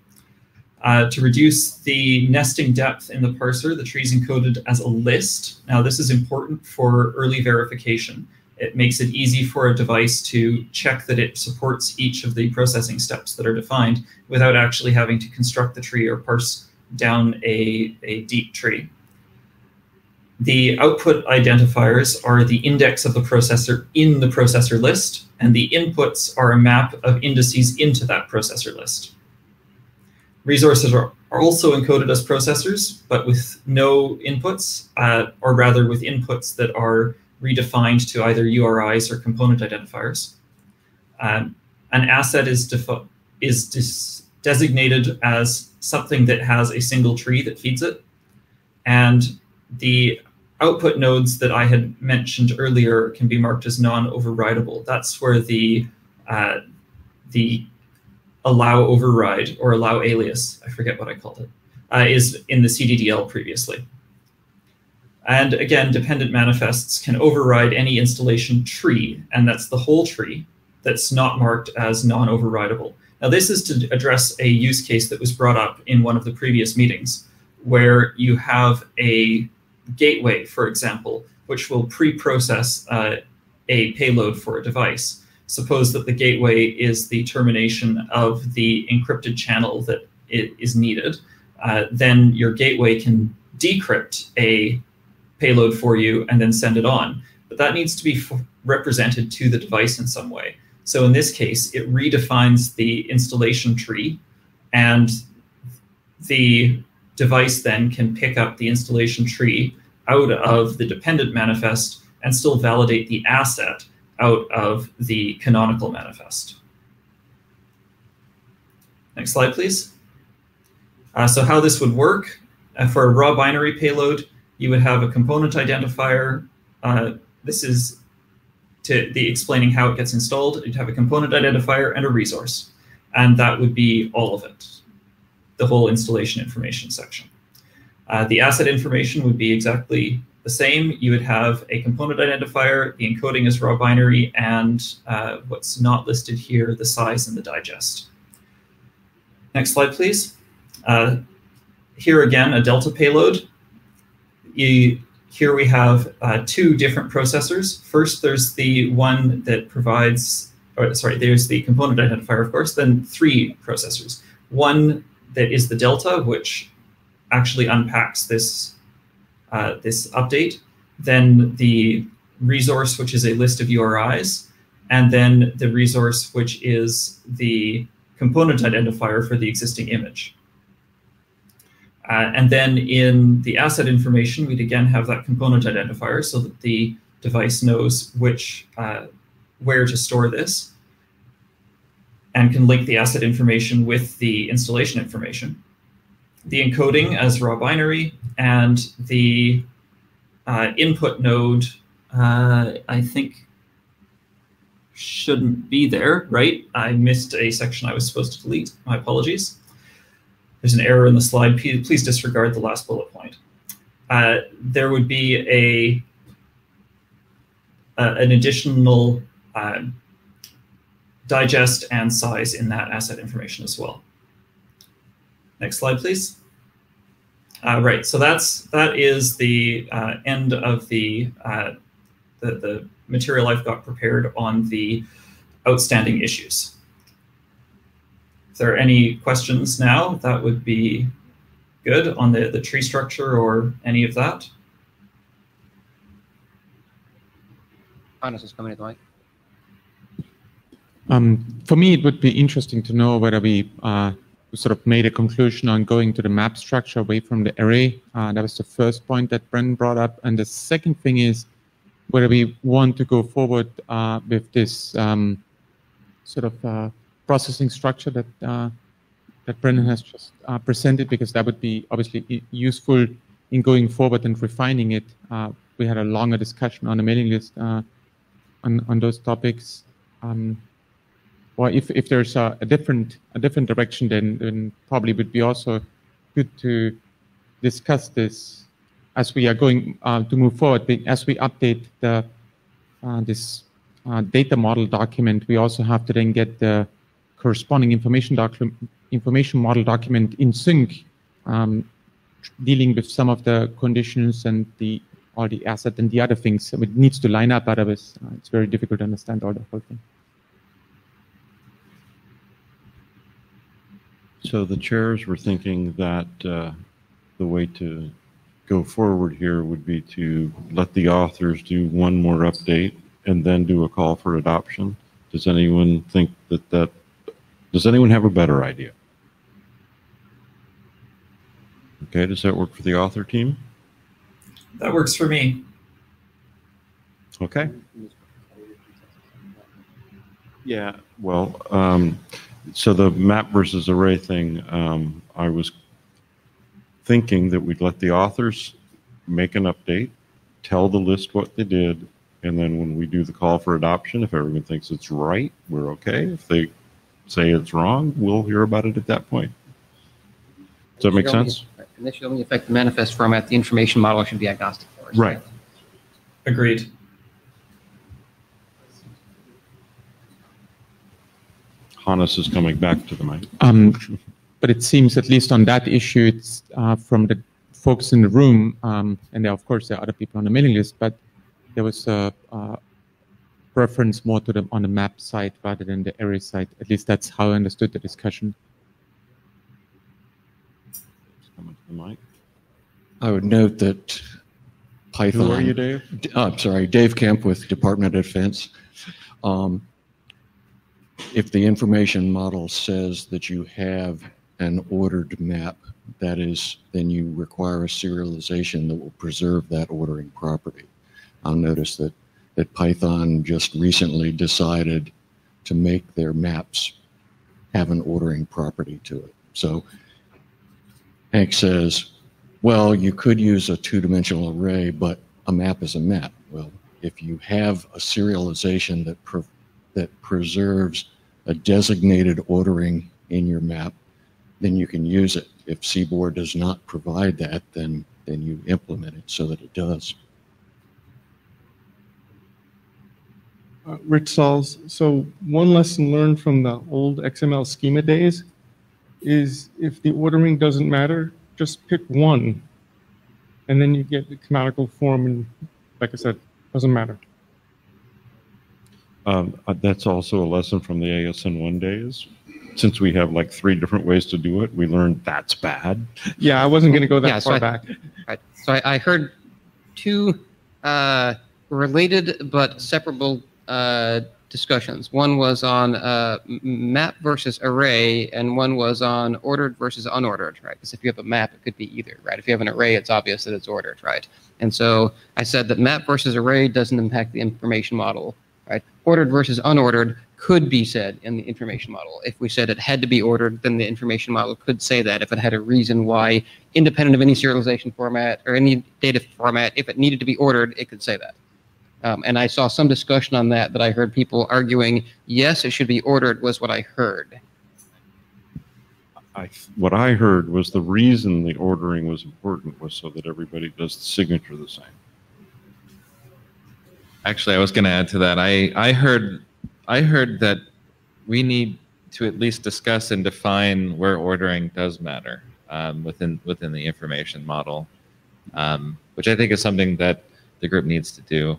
To reduce the nesting depth in the parser, the tree is encoded as a list. Now, this is important for early verification. It makes it easy for a device to check that it supports each of the processing steps that are defined without actually having to construct the tree or parse down a deep tree. The output identifiers are the index of the processor in the processor list, and the inputs are a map of indices into that processor list. Resources are also encoded as processors, but with no inputs, or rather with inputs that are redefined to either URIs or component identifiers. An asset is designated as something that has a single tree that feeds it, and the output nodes that I had mentioned earlier can be marked as non-overridable. That's where the allow override or allow alias, I forget what I called it, is in the CDDL previously. And again, dependent manifests can override any installation tree, and that's the whole tree that's not marked as non-overridable. Now, this is to address a use case that was brought up in one of the previous meetings, where you have a gateway, for example, which will pre-process a payload for a device. Suppose that the gateway is the termination of the encrypted channel that is needed. Then your gateway can decrypt a payload for you and then send it on. But that needs to be represented to the device in some way. So in this case, it redefines the installation tree, and the device then can pick up the installation tree out of the dependent manifest and still validate the asset out of the canonical manifest. Next slide, please. So how this would work, for a raw binary payload, you would have a component identifier. This is to the explaining how it gets installed. You'd have a component identifier and a resource, and that would be all of it, the whole installation information section. The asset information would be exactly the same. You would have a component identifier, the encoding is raw binary, and what's not listed here, the size and the digest. Next slide, please. Here again, a delta payload. Here we have two different processors. First, there's the one that provides, or sorry, there's the component identifier, of course, then three processors. One that is the delta, which actually unpacks this update, then the resource, which is a list of URIs, and then the resource, which is the component identifier for the existing image. And then in the asset information, we'd again have that component identifier so that the device knows where to store this and can link the asset information with the installation information. The encoding as raw binary, and the input node, I think, shouldn't be there, right? I missed a section I was supposed to delete. My apologies. There's an error in the slide. Please disregard the last bullet point. There would be an additional digest and size in that asset information as well. Next slide, please. Right, so that is the end of the material I've got prepared on the outstanding issues. If there are any questions now, that would be good on the tree structure or any of that. Hannes is coming to the mic. For me, it would be interesting to know whether we sort of made a conclusion on going to the map structure away from the array. That was the first point that Brendan brought up. And the second thing is whether we want to go forward with this sort of processing structure that that Brendan has just presented, because that would be obviously useful in going forward and refining it. We had a longer discussion on the mailing list on those topics. Or if there's a different direction, then probably would be also good to discuss this as we are going to move forward. As we update the this data model document, we also have to then get the corresponding information model document in sync, dealing with some of the conditions and all the asset and the other things. So it needs to line up, otherwise it's very difficult to understand all the whole thing. So the chairs were thinking that the way to go forward here would be to let the authors do one more update and then do a call for adoption. Does anyone think that does anyone have a better idea? Okay, does that work for the author team? That works for me. Okay. Yeah, well, so the map versus array thing, I was thinking that we'd let the authors make an update, tell the list what they did, and then when we do the call for adoption, if everyone thinks it's right, we're okay. If they say it's wrong, we'll hear about it at that point. Does that make sense? And this should only affect the manifest format. The information model should be agnostic for us. Right. Agreed. Hannes is coming back to the mic. But it seems, at least on that issue, it's from the folks in the room, and there, of course, there are other people on the mailing list, but there was a preference more to on the map side rather than the array side. At least that's how I understood the discussion. I would note that Python. Who are you, Dave? I'm sorry, Dave Kemp with Department of Defense. If the information model says that you have an ordered map, that is, then you require a serialization that will preserve that ordering property. I'll notice that Python just recently decided to make their maps have an ordering property to it. So Hank says, well, you could use a two-dimensional array, but a map is a map. Well, if you have a serialization that preserves a designated ordering in your map, then you can use it. If CBOR does not provide that, then you implement it so that it does. Rich Sauls, so one lesson learned from the old XML schema days is if the ordering doesn't matter, just pick one, and then you get the canonical form, and like I said, doesn't matter. That's also a lesson from the ASN1 days. Since we have like 3 different ways to do it, we learned that's bad. Yeah, I wasn't going to go that far back. Right. So I heard 2 related but separable discussions. One was on map versus array, and one was on ordered versus unordered, right? Because if you have a map, it could be either, right? If you have an array, it's obvious that it's ordered, right? And so I said that map versus array doesn't impact the information model, right? Ordered versus unordered could be said in the information model. If we said it had to be ordered, then the information model could say that if it had a reason why, independent of any serialization format or any data format, if it needed to be ordered, it could say that. And I saw some discussion on that I heard people arguing, yes, it should be ordered, was what I heard. What I heard was the reason the ordering was important was so that everybody does the signature the same. Actually, I was going to add to that. I heard that we need to at least discuss and define where ordering does matter within the information model, which I think is something that the group needs to do.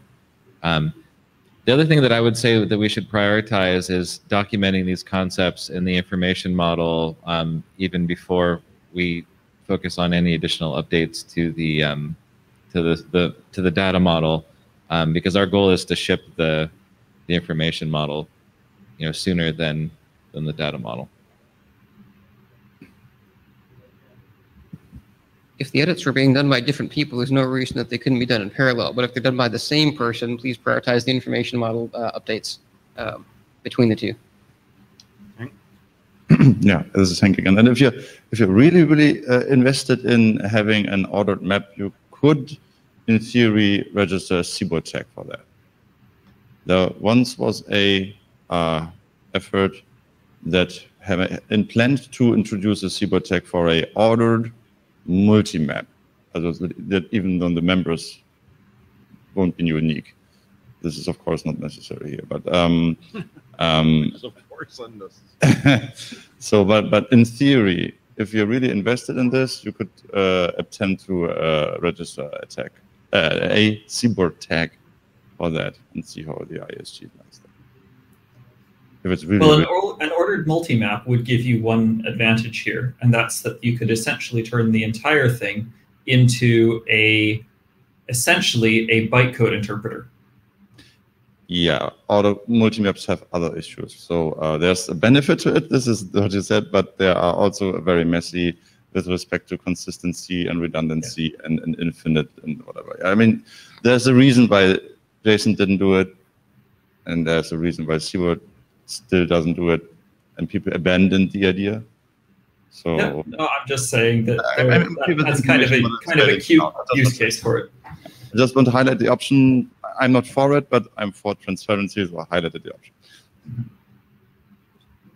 The other thing that I would say that we should prioritize is documenting these concepts in the information model even before we focus on any additional updates to the data model, because our goal is to ship the information model, sooner than the data model. If the edits were being done by different people, there's no reason that they couldn't be done in parallel. But if they're done by the same person, please prioritize the information model updates between the two. Yeah, this is Hank again. And if you're really invested in having an ordered map, you could, in theory, register a CBORD tag for that. There once was a effort that planned to introduce a CBORD tag for a ordered multi-map, that even though the members won't be unique. This is of course not necessary here, but of course unnecessary. So, but in theory, if you're really invested in this, you could attempt to register a tag, a CBORD tag for that, and see how the ISG likes that. If it's really an ordered multi-map would give you one advantage here, and that's that you could essentially turn the entire thing into essentially a bytecode interpreter. Yeah, auto multi-maps have other issues. So there's a benefit to it, this is what you said, but there are also very messy with respect to consistency and redundancy and infinite and whatever. I mean, there's a reason why Jason didn't do it, and there's a reason why CBORD still doesn't do it, and people abandoned the idea. So no, I'm just saying that that's kind of a cute use case for it. I just want to highlight the option. I'm not for it, but I'm for transparency, so I highlighted the option.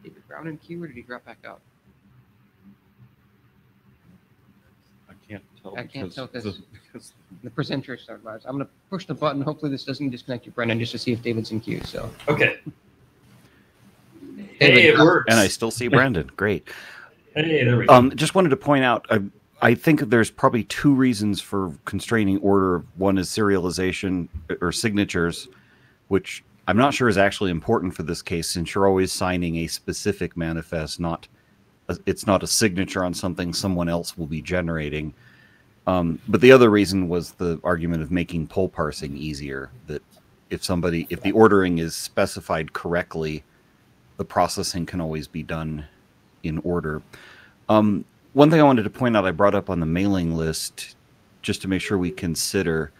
David Brown in queue, or did he drop back out? I can't tell. I can't tell because the presenter started live. I'm going to push the button. Hopefully this doesn't disconnect you, Brendan, just to see if David's in queue. So okay. David, hey, it works. And I still see Brandon. Great. Hey, there we go. Just wanted to point out, I think there's probably two reasons for constraining order. One is serialization or signatures, which I'm not sure is actually important for this case, since you're always signing a specific manifest, it's not a signature on something someone else will be generating. But the other reason was the argument of making poll parsing easier, that if the ordering is specified correctly, the processing can always be done in order. One thing I wanted to point out, I brought up on the mailing list, just to make sure we consider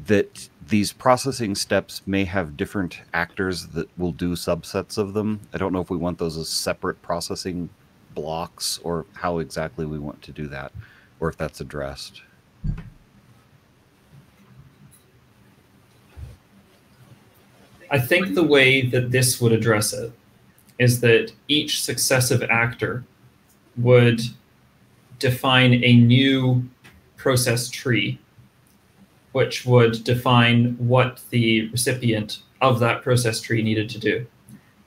that these processing steps may have different actors that will do subsets of them. I don't know if we want those as separate processing blocks or how exactly we want to do that, or if that's addressed. I think the way that this would address it is that each successive actor would define a new process tree, which would define what the recipient of that process tree needed to do.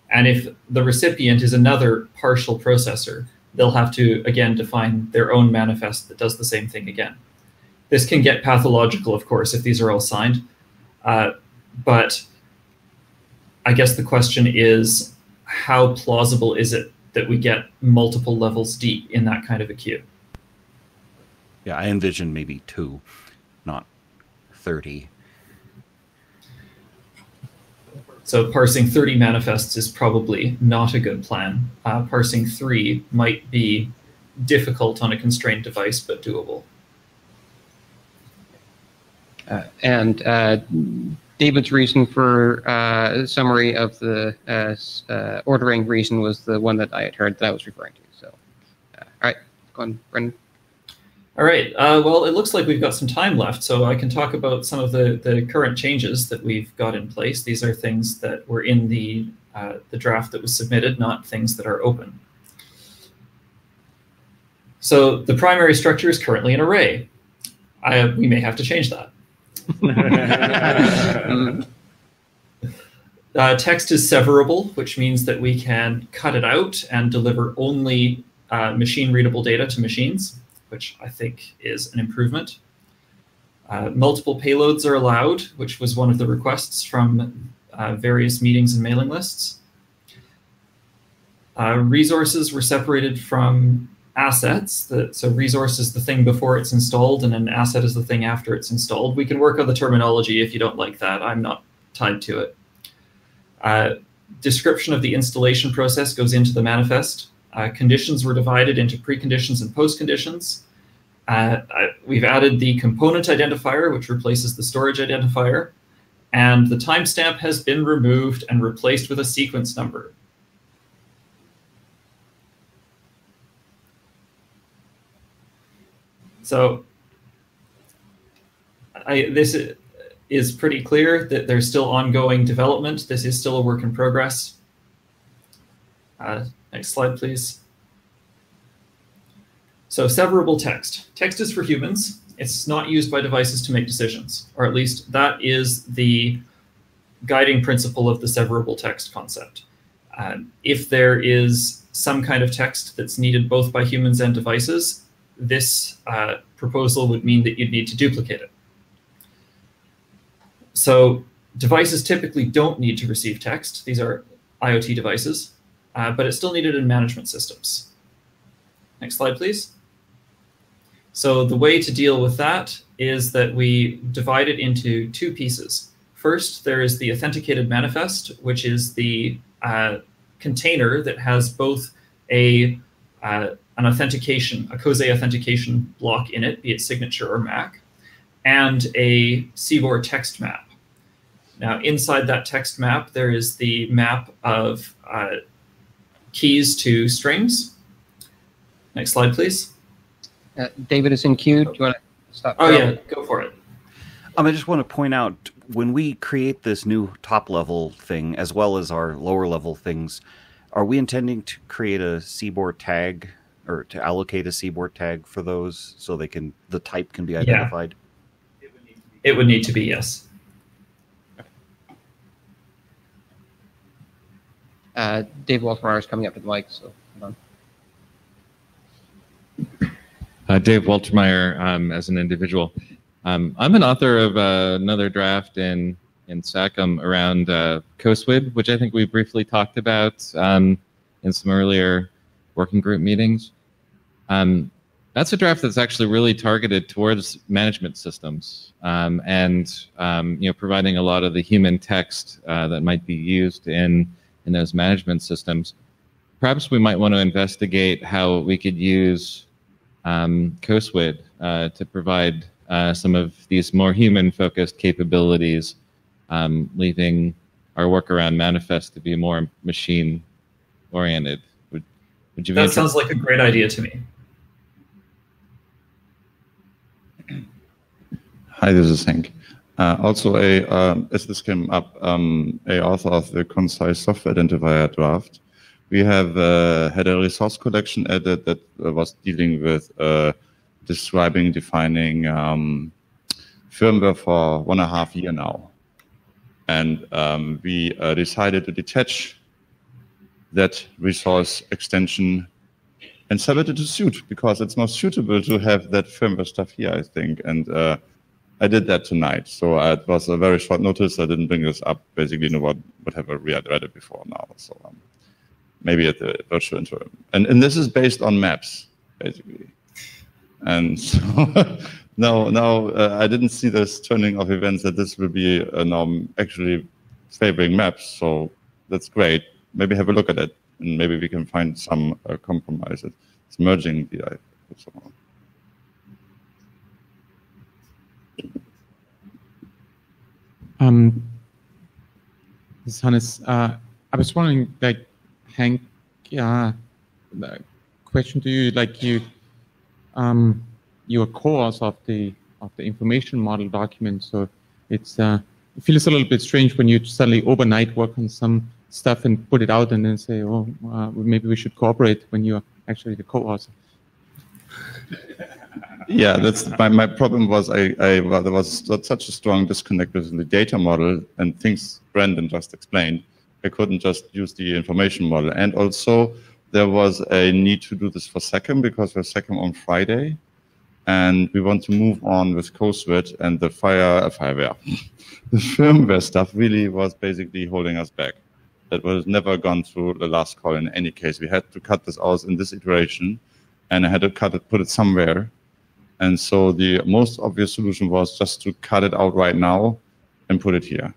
And if the recipient is another partial processor, they'll have to, again, define their own manifest that does the same thing again. This can get pathological, of course, if these are all signed. But I guess the question is, how plausible is it that we get multiple levels deep in that kind of a queue? Yeah, I envision maybe 2, not 30. So parsing 30 manifests is probably not a good plan. Parsing 3 might be difficult on a constrained device, but doable. And David's reason for summary of the ordering reason was the one that I had heard that I was referring to. So, all right, go on, Brendan. All right. Well, it looks like we've got some time left, so I can talk about some of the current changes that we've got in place. These are things that were in the draft that was submitted, not things that are open. So the primary structure is currently an array. We may have to change that. Text is severable, which means that we can cut it out and deliver only machine-readable data to machines, which I think is an improvement. Multiple payloads are allowed, which was one of the requests from various meetings and mailing lists. Resources were separated from assets. So resource is the thing before it's installed, and an asset is the thing after it's installed. We can work on the terminology if you don't like that. I'm not tied to it. Description of the installation process goes into the manifest. Conditions were divided into preconditions and postconditions. We've added the component identifier, which replaces the storage identifier. And the timestamp has been removed and replaced with a sequence number. So this is pretty clear that there's still ongoing development. This is still a work in progress. Next slide, please. So severable text. Text is for humans. It's not used by devices to make decisions, or at least that is the guiding principle of the severable text concept. If there is some kind of text that's needed both by humans and devices, this proposal would mean that you'd need to duplicate it. So devices typically don't need to receive text. These are IoT devices, but it's still needed in management systems. Next slide, please. So the way to deal with that is that we divide it into two pieces. First, there is the authenticated manifest, which is the container that has both an authentication, a COSE authentication block in it, be it signature or MAC, and a CBOR text map. Now, inside that text map, there is the map of keys to strings. Next slide, please. David is in queue. Do you want to stop? Oh, yeah, go for it. I just want to point out, when we create this new top-level thing, as well as our lower-level things, are we intending to create a CBOR tag, or to allocate a CBOR tag for those so they can, the type can be identified? Yeah. It would need to be, yes. Dave Waltmeyer is coming up to the mic, so hold on. Dave Waltermeyer, as an individual. I'm an author of another draft in SACM around COSWID, which I think we briefly talked about in some earlier working group meetings. That's a draft that's actually really targeted towards management systems and providing a lot of the human text that might be used in those management systems. Perhaps we might want to investigate how we could use COSWID to provide some of these more human-focused capabilities, leaving our work around manifest to be more machine-oriented. Would you? That sounds like a great idea to me. Hi, this is Hank. Also, as this came up, a author of the concise software identifier draft. We have had a resource collection edit that was dealing with describing, defining firmware for 1.5 years now. And we decided to detach that resource extension and sell it to SUIT because it's more suitable to have that firmware stuff here, I think. And I did that tonight. So it was a very short notice. I didn't bring this up. Basically, no one would have read it before now. So maybe at the virtual intro. And this is based on maps, basically. And so now I didn't see this turning of events that this will be now actually favoring maps. So that's great. Maybe have a look at it, and maybe we can find some compromise. It's merging the somehow. This is Hannes. I was wondering, like, Hank, question to you, like you are co-author of the information model document, so it feels a little bit strange when you suddenly overnight work on some stuff and put it out and then say, oh, maybe we should cooperate when you're actually the co-author. Yeah, that's my problem was there was such a strong disconnect between the data model and things Brandon just explained. I couldn't just use the information model. And also there was a need to do this for SACM because we're SACM on Friday. and we want to move on with CoSWIT, and the firmware, the firmware stuff really was basically holding us back. That was never gone through the last call in any case. We had to cut this out in this iteration, and I had to put it somewhere. And so the most obvious solution was just to cut it out right now and put it here.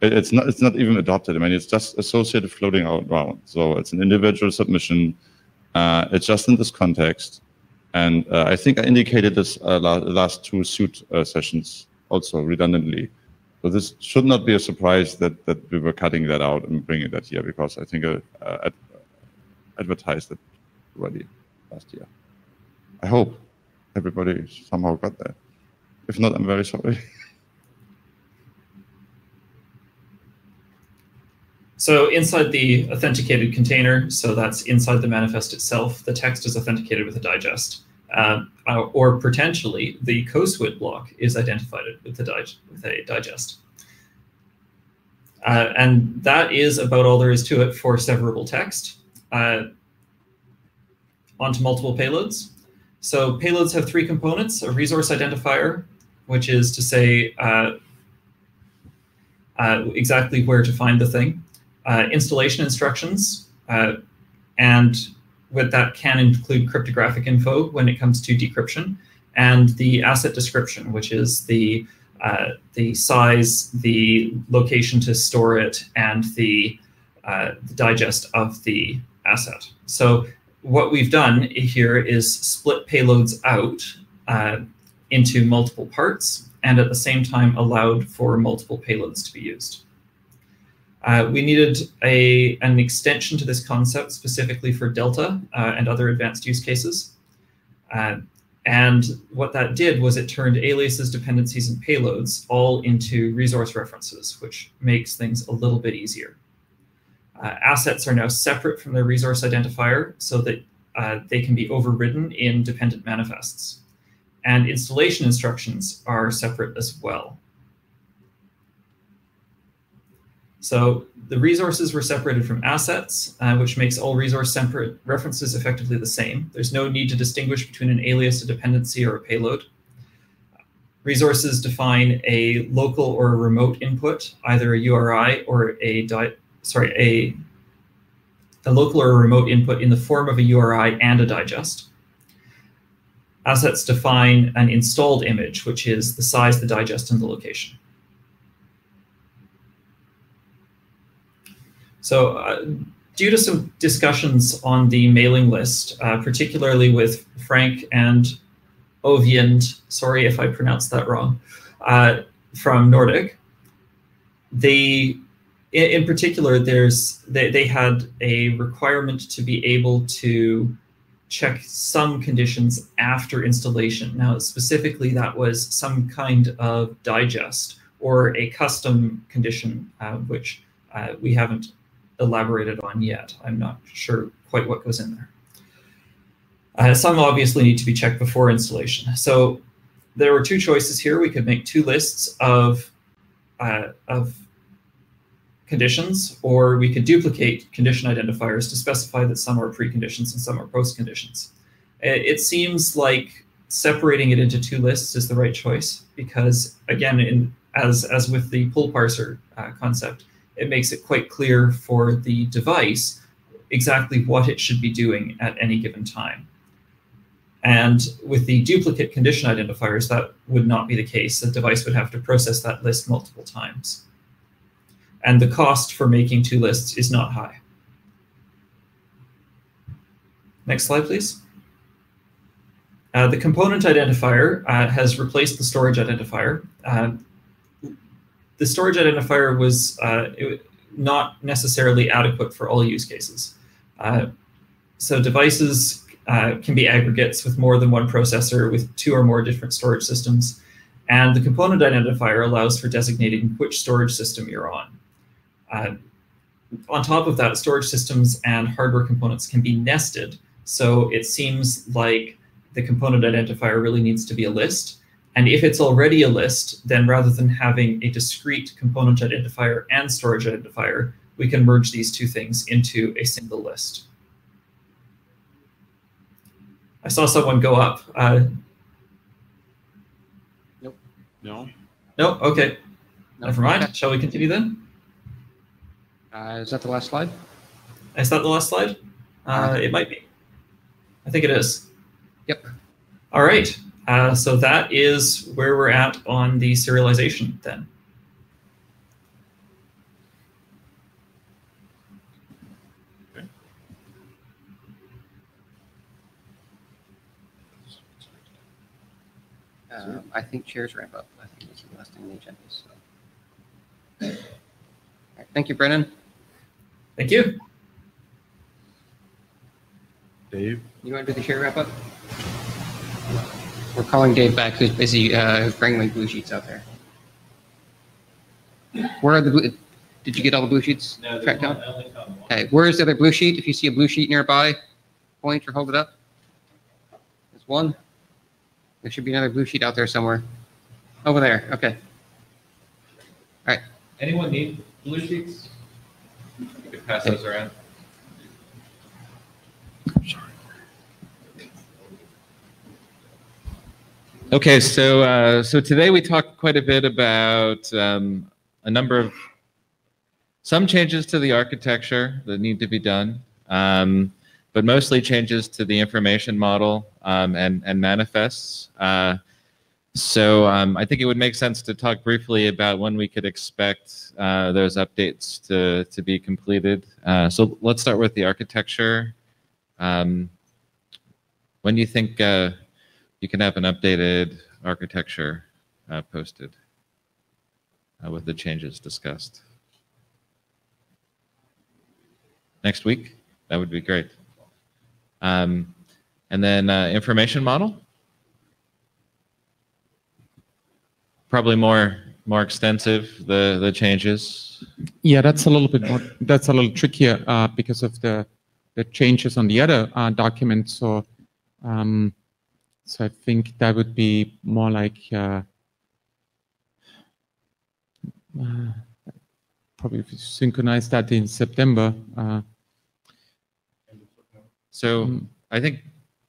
It's not even adopted. I mean, it's just associated floating around. So it's an individual submission. It's just in this context. And I think I indicated this last two suit sessions also redundantly. So this should not be a surprise that we were cutting that out and bringing that here, because I think I advertised it already last year. I hope everybody somehow got that. If not, I'm very sorry. So inside the authenticated container, so that's inside the manifest itself, the text is authenticated with a digest. Or potentially the CoSWIT block is identified with a digest. And that is about all there is to it for severable text. Onto multiple payloads. So payloads have three components: a resource identifier, which is to say exactly where to find the thing, installation instructions, and with that can include cryptographic info when it comes to decryption, and the asset description, which is the size, the location to store it, and the digest of the asset. So what we've done here is split payloads out into multiple parts, and at the same time allowed for multiple payloads to be used. We needed an extension to this concept specifically for Delta and other advanced use cases. And what that did was it turned aliases, dependencies, and payloads all into resource references, which makes things a little bit easier. Assets are now separate from their resource identifier so that they can be overridden in dependent manifests. And installation instructions are separate as well. So the resources were separated from assets, which makes all resource separate references effectively the same. There's no need to distinguish between an alias, a dependency, or a payload. Resources define a local or a remote input, either a URI or a local or a remote input in the form of a URI and a digest. Assets define an installed image, which is the size, the digest, and the location. So due to some discussions on the mailing list, particularly with Frank and Ovind, sorry if I pronounced that wrong, from Nordic, in particular, they had a requirement to be able to check some conditions after installation. Now, specifically, that was some kind of digest or a custom condition, which we haven't elaborated on yet. I'm not sure quite what goes in there. Some obviously need to be checked before installation. So there were two choices here. We could make two lists of conditions, or we could duplicate condition identifiers to specify that some are preconditions and some are postconditions. It seems like separating it into two lists is the right choice because, again, as with the pull parser concept, it makes it quite clear for the device exactly what it should be doing at any given time. And with the duplicate condition identifiers, that would not be the case. The device would have to process that list multiple times. And the cost for making two lists is not high. Next slide, please. The component identifier has replaced the storage identifier. The storage identifier was not necessarily adequate for all use cases. So devices can be aggregates with more than one processor with two or more different storage systems. And the component identifier allows for designating which storage system you're on. On top of that, storage systems and hardware components can be nested. So it seems like the component identifier really needs to be a list. And if it's already a list, then rather than having a discrete component identifier and storage identifier, we can merge these two things into a single list. I saw someone go up. No? No? Okay. Never mind. Shall we continue then? Is that the last slide? Is that the last slide? It might be. I think it is. Yep. All right. So that is where we're at on the serialization then. I think chairs wrap up. I think that's the last thing on the agenda. So. All right, thank you, Brennan. Thank you. Dave? You want to do the chair wrap up? We're calling Dave back, who's busy bringing my blue sheets out there. Where are the blue? Did you get all the blue sheets tracked down? Okay, where's the other blue sheet? If you see a blue sheet nearby, point or hold it up. There's one. There should be another blue sheet out there somewhere. Over there. Okay. All right. Anyone need blue sheets? You could pass those around. Okay, so today we talked quite a bit about some changes to the architecture that need to be done, but mostly changes to the information model and manifests. So I think it would make sense to talk briefly about when we could expect those updates to be completed. So let's start with the architecture. When do you think you can have an updated architecture posted with the changes discussed? Next week? That would be great. And then information model? Probably more extensive, the changes. Yeah, that's a little trickier because of the changes on the other documents. So I think that would be more like probably if you synchronize that in September. So I think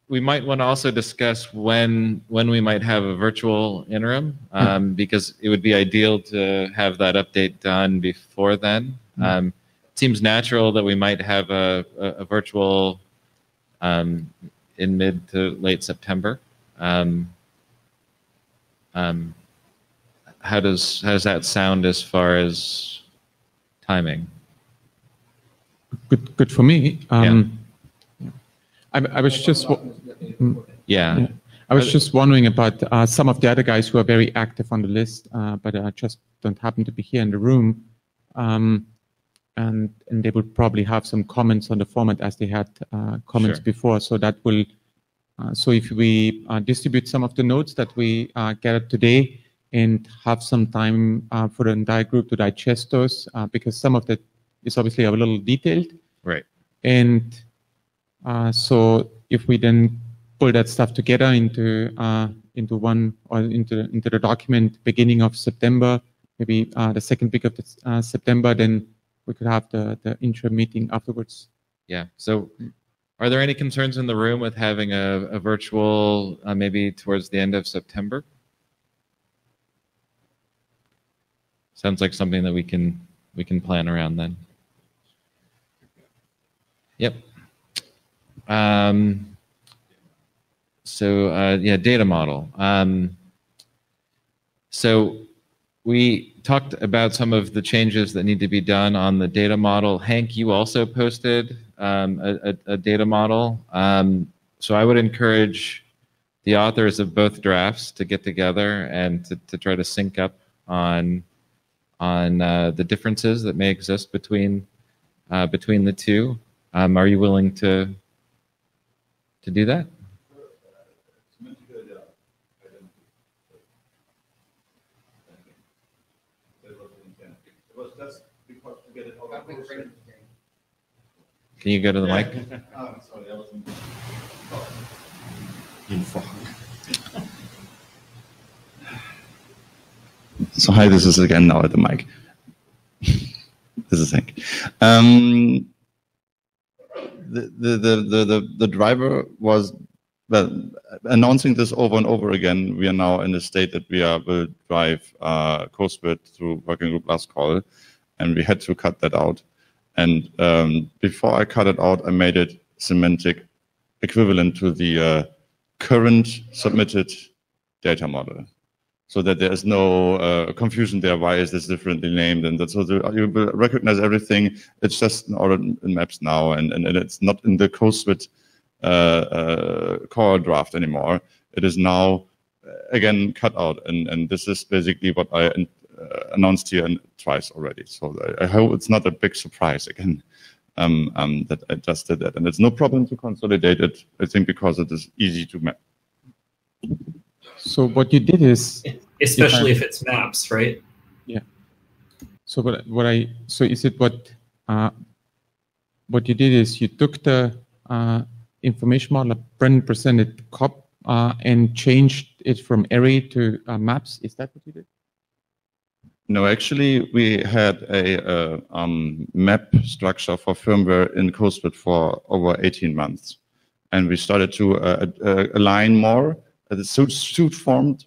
we might want to also discuss when we might have a virtual interim, because it would be ideal to have that update done before then. It seems natural that we might have a virtual in mid to late September. How does that sound as far as timing? Good for me. I was just I was just wondering about some of the other guys who are very active on the list, but just don't happen to be here in the room, and they would probably have some comments on the format as they had comments before. So that will. So if we distribute some of the notes that we gathered today and have some time for the entire group to digest those, because some of that is obviously a little detailed. Right. And so if we then pull that stuff together into one or into the document beginning of September, maybe the second week of September, then we could have the interim meeting afterwards. Yeah. So are there any concerns in the room with having a virtual maybe towards the end of September? Sounds like something that we can plan around then. Yep. Data model. So we talked about some of the changes that need to be done on the data model. Hank, you also posted a data model. So I would encourage the authors of both drafts to get together and to try to sync up on the differences that may exist between the two. Are you willing to do that? Can you go to the mic? So hi, this is again now at the mic. This is Hank. The driver was well, announcing this over and over again, we are now in a state that we will drive CoSWIT through working group last call, and we had to cut that out. And before I cut it out, I made it semantic equivalent to the current submitted data model, so that there is no confusion there. Why is this differently named? And that's so you will recognize everything. It's just in order in maps now, and it's not in the CoSWIT core draft anymore. It is now again cut out, and this is basically what I announced here twice already. So I hope it's not a big surprise again that I just did that, and it's no problem to consolidate it. I think because it is easy to map. So what you did is, especially if it's maps, right? Yeah. So so is it what you did is you took the information model Brendan presented COP and changed it from array to maps. Is that what you did? No, actually, we had a map structure for firmware in CoSWIT for over 18 months. And we started to align more. The suit formed,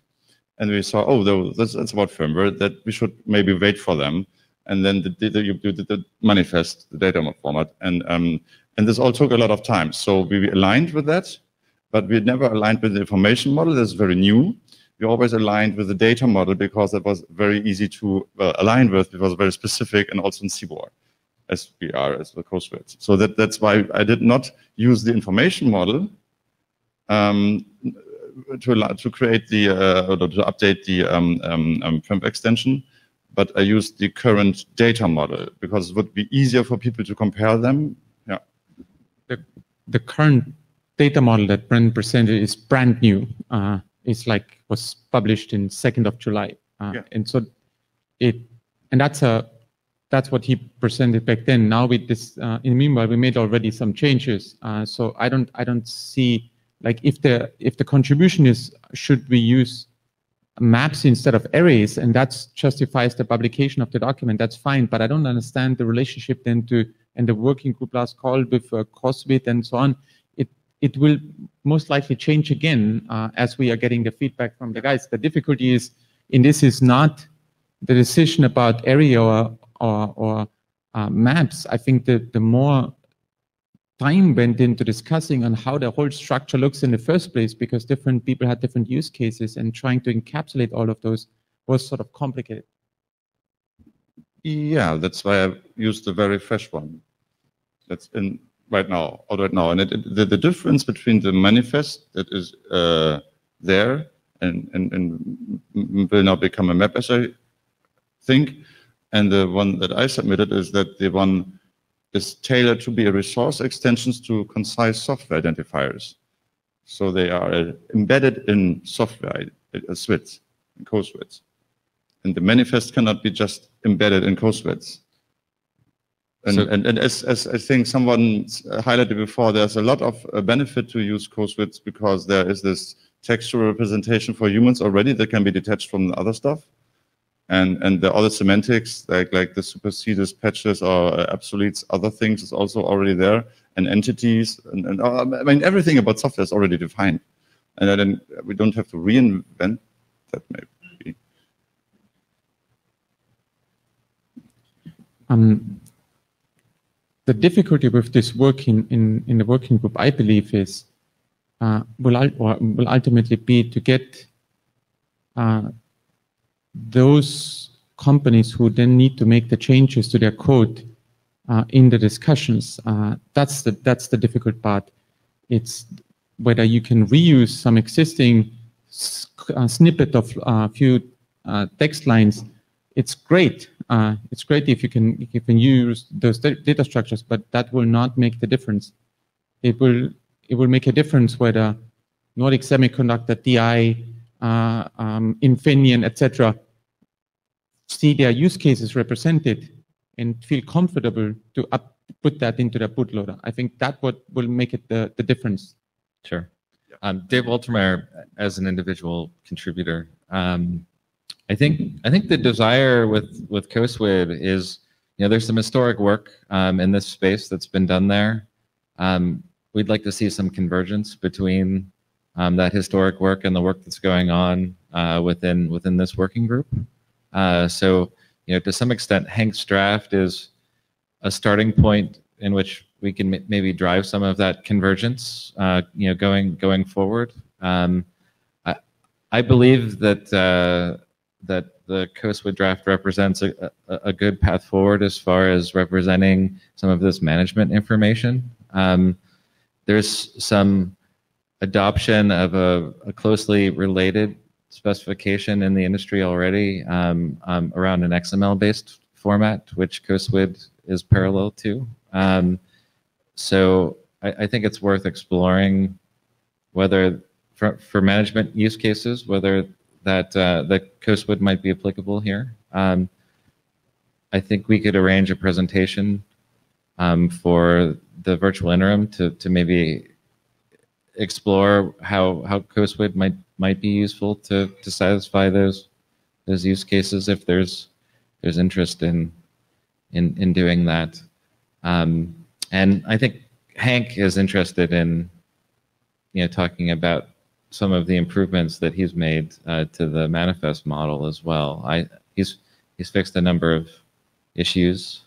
and we saw, oh, that's about firmware, that we should maybe wait for them. And then you do the manifest, the data format. And this all took a lot of time. So we aligned with that, but we never aligned with the information model. That's very new. We always aligned with the data model because it was very easy to align with. It was very specific, and also in CBOR, as we are as the CoSWIT. So that's why I did not use the information model to create the or to update the firmware extension, but I used the current data model because it would be easier for people to compare them. Yeah. The current data model that Brendan presented is brand new. It's was published in 2nd of July, and so that's what he presented back then. Now with this, in the meanwhile, we made already some changes. So I don't see if the contribution is should we use maps instead of arrays, and that justifies the publication of the document. That's fine, but I don't understand the relationship then and the working group last call with CoSWIT and so on. It will most likely change again as we are getting the feedback from the guys. The difficulty in this is not the decision about area or maps. I think that the more time went into discussing on how the whole structure looks in the first place, because different people had different use cases, and trying to encapsulate all of those was sort of complicated. Yeah, that's why I used the very fresh one. That's in right now. And the difference between the manifest that is there and will now become a map, as I think, and the one that I submitted is that the one is tailored to be a resource extensions to concise software identifiers. So they are embedded in software SWITs, in CoSWITs. And the manifest cannot be just embedded in CoSWITs. And as I think someone highlighted before, there's a lot of benefit to use CoSWITs because there is this textual representation for humans already that can be detached from the other stuff. And the other semantics, like the supersedes, patches, or obsoletes, other things is also already there, and entities, and I mean, everything about software is already defined. And then we don't have to reinvent that, maybe. The difficulty with this work in the working group, I believe, is will ultimately be to get those companies who then need to make the changes to their code in the discussions. That's the difficult part. It's whether you can reuse some existing snippet of a few text lines. It's great. It's great if you can use those data structures, but that will not make the difference. It will make a difference whether Nordic Semiconductor, TI, Infineon, etc., see their use cases represented and feel comfortable to put that into their bootloader. I think that will make it the difference. Sure. Dave Waltermeyer, as an individual contributor, I think the desire with CoSWIT is, there's some historic work in this space that's been done there. We'd like to see some convergence between that historic work and the work that's going on within this working group. So, to some extent, Hank's draft is a starting point in which we can maybe drive some of that convergence, going forward. I believe that that the COSWID draft represents a good path forward as far as representing some of this management information. There's some adoption of a closely related specification in the industry already around an XML-based format, which COSWID is parallel to. So I think it's worth exploring whether, for management use cases, whether that COSWID might be applicable here. I think we could arrange a presentation for the virtual interim to maybe explore how COSWID might be useful to satisfy those use cases if there's interest in doing that. And I think Hank is interested in talking about some of the improvements that he's made to the manifest model as well. He's fixed a number of issues.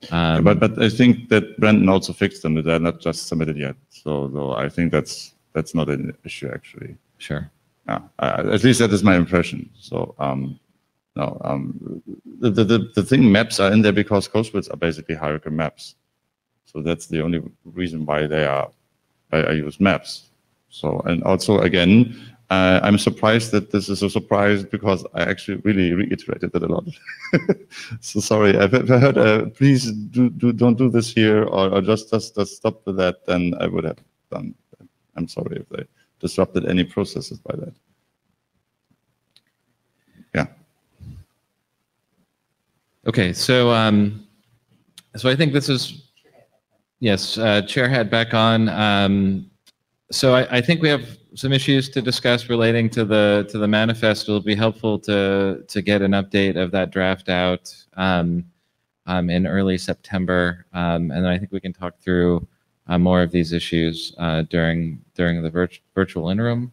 But I think that Brandon also fixed them. They're not just submitted yet. So I think that's not an issue actually. Sure. At least that is my impression. So the thing maps are in there because COSWIDs are basically hierarchical maps. So that's the only reason why I use maps. So, and also again, I'm surprised that this is a surprise because I actually really reiterated it a lot. So sorry, if I heard, please don't do this here or just stop with that, then I would have done that. I'm sorry if they disrupted any processes by that. Yeah. Okay, so I think this is, yes, Chair Hat back on. So I think we have some issues to discuss relating to the manifest. It'll be helpful to get an update of that draft out in early September, and then I think we can talk through more of these issues during the virtual interim.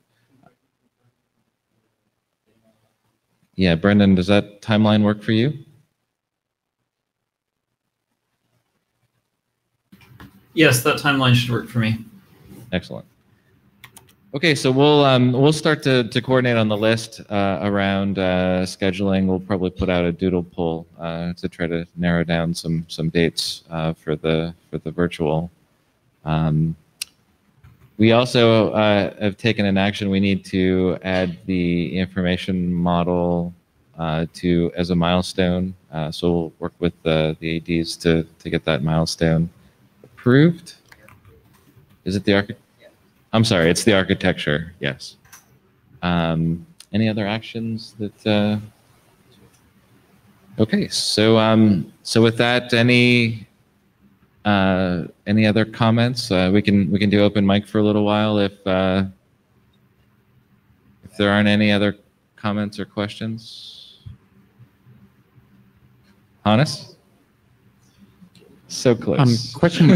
Yeah, Brendan, does that timeline work for you? Yes, that timeline should work for me. Excellent. Okay, so we'll start to coordinate on the list around scheduling. We'll probably put out a doodle poll to try to narrow down some dates for the virtual. We also have taken an action. We need to add the information model as a milestone. So we'll work with the ADs to get that milestone approved. Is it the architect? I'm sorry, it's the architecture, yes. Any other actions that, okay, so with that, any other comments? We can do open mic for a little while if there aren't any other comments or questions. Hannes? So close. Question,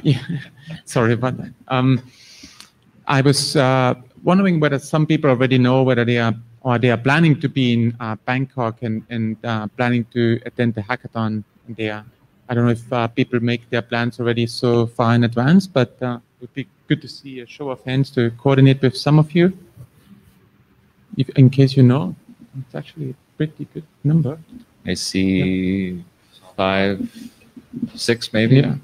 yeah, sorry about that. I was wondering whether some people already know whether they are planning to be in Bangkok and planning to attend the hackathon there. I don't know if people make their plans already so far in advance, but it would be good to see a show of hands to coordinate with some of you. In case you know, it's actually a pretty good number. I see 5, 6 maybe. Yeah.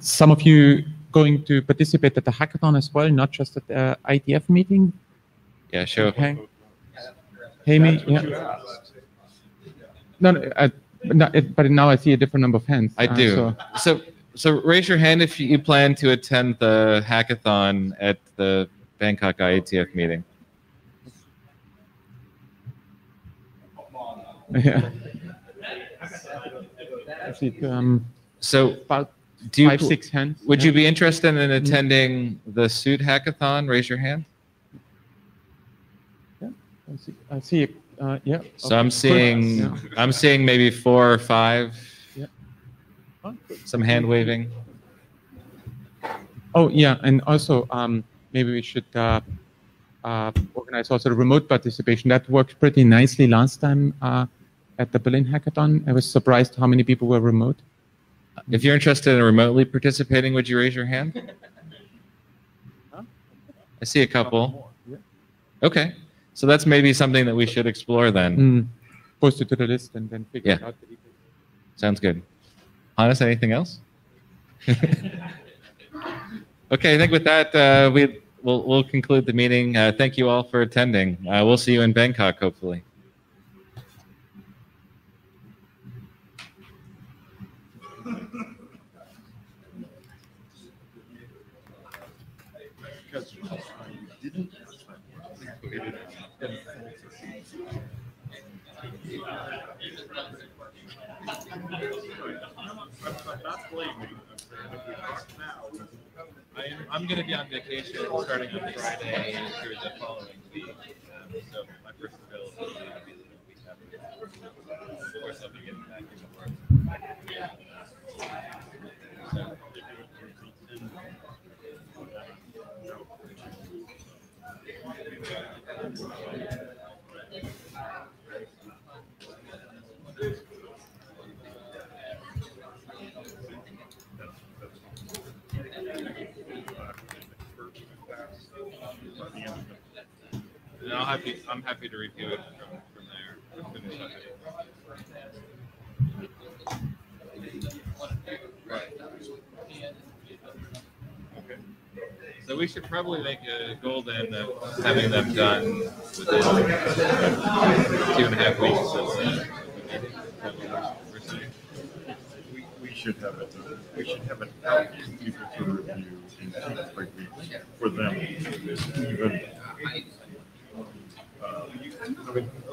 Some of you going to participate at the hackathon as well, not just at the IETF meeting? Yeah, sure. Okay. Hey, me. Yeah. But now I see a different number of hands. I do. So raise your hand if you plan to attend the hackathon at the Bangkok IETF meeting. Yeah. So about do you, 5, 6 hands. Would you be interested in attending the SUIT hackathon? Raise your hand. Yeah, I see. Yeah. So okay. I'm seeing maybe 4 or 5. Yeah. Some hand waving. Oh yeah, and also maybe we should organize also remote participation. That worked pretty nicely last time at the Berlin Hackathon. I was surprised how many people were remote. If you're interested in remotely participating, would you raise your hand? I see a couple. Okay. So that's maybe something that we should explore then. Post it to the list and then figure it out. Sounds good. Hannes, anything else? Okay, I think with that, we'll conclude the meeting. Thank you all for attending. We'll see you in Bangkok, hopefully. I'm going to be on vacation starting on Friday through the following week, so my first availability will be the week after. Of course, I'll be getting back into work. And I'm happy to review it from there. Finish up it. Okay. So we should probably make a goal then of having them done within 2.5 weeks of the meeting. We should have it. We should have it out to people to review in 2 to 3 weeks for them to even.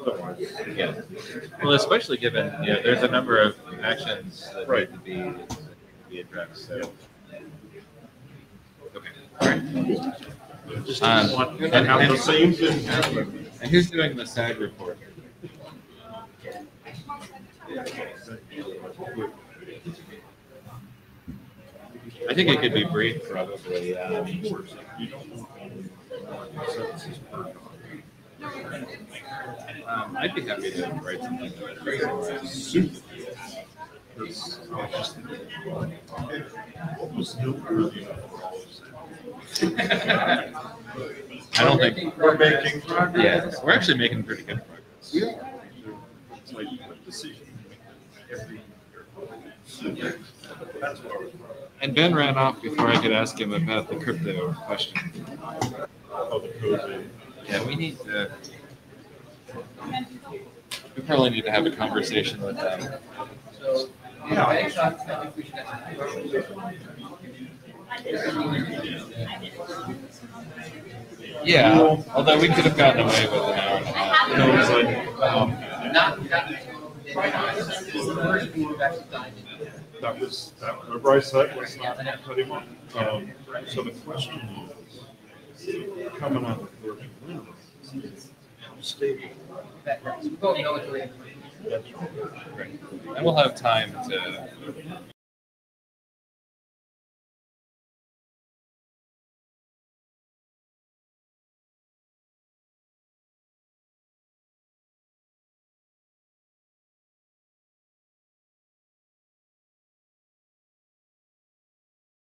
Otherwise, yeah. Well, especially given there's a number of actions that need to be addressed. So. Okay. Right. Just want to have the same thing happen. And who's doing the SAG report? I think it could be brief, probably. I'd be happy to write something I don't think we're making progress. Yes, we're actually making pretty good progress. Yeah. It's like a decision. And Ben ran off before I could ask him about the crypto question. Oh, the code. Yeah, we need to. We probably need to have a conversation with them. Yeah, although we could have gotten away with an hour and a half. Remember I said let's not cut him off. So the question is, coming out of the Windows, how stable? And we'll have time to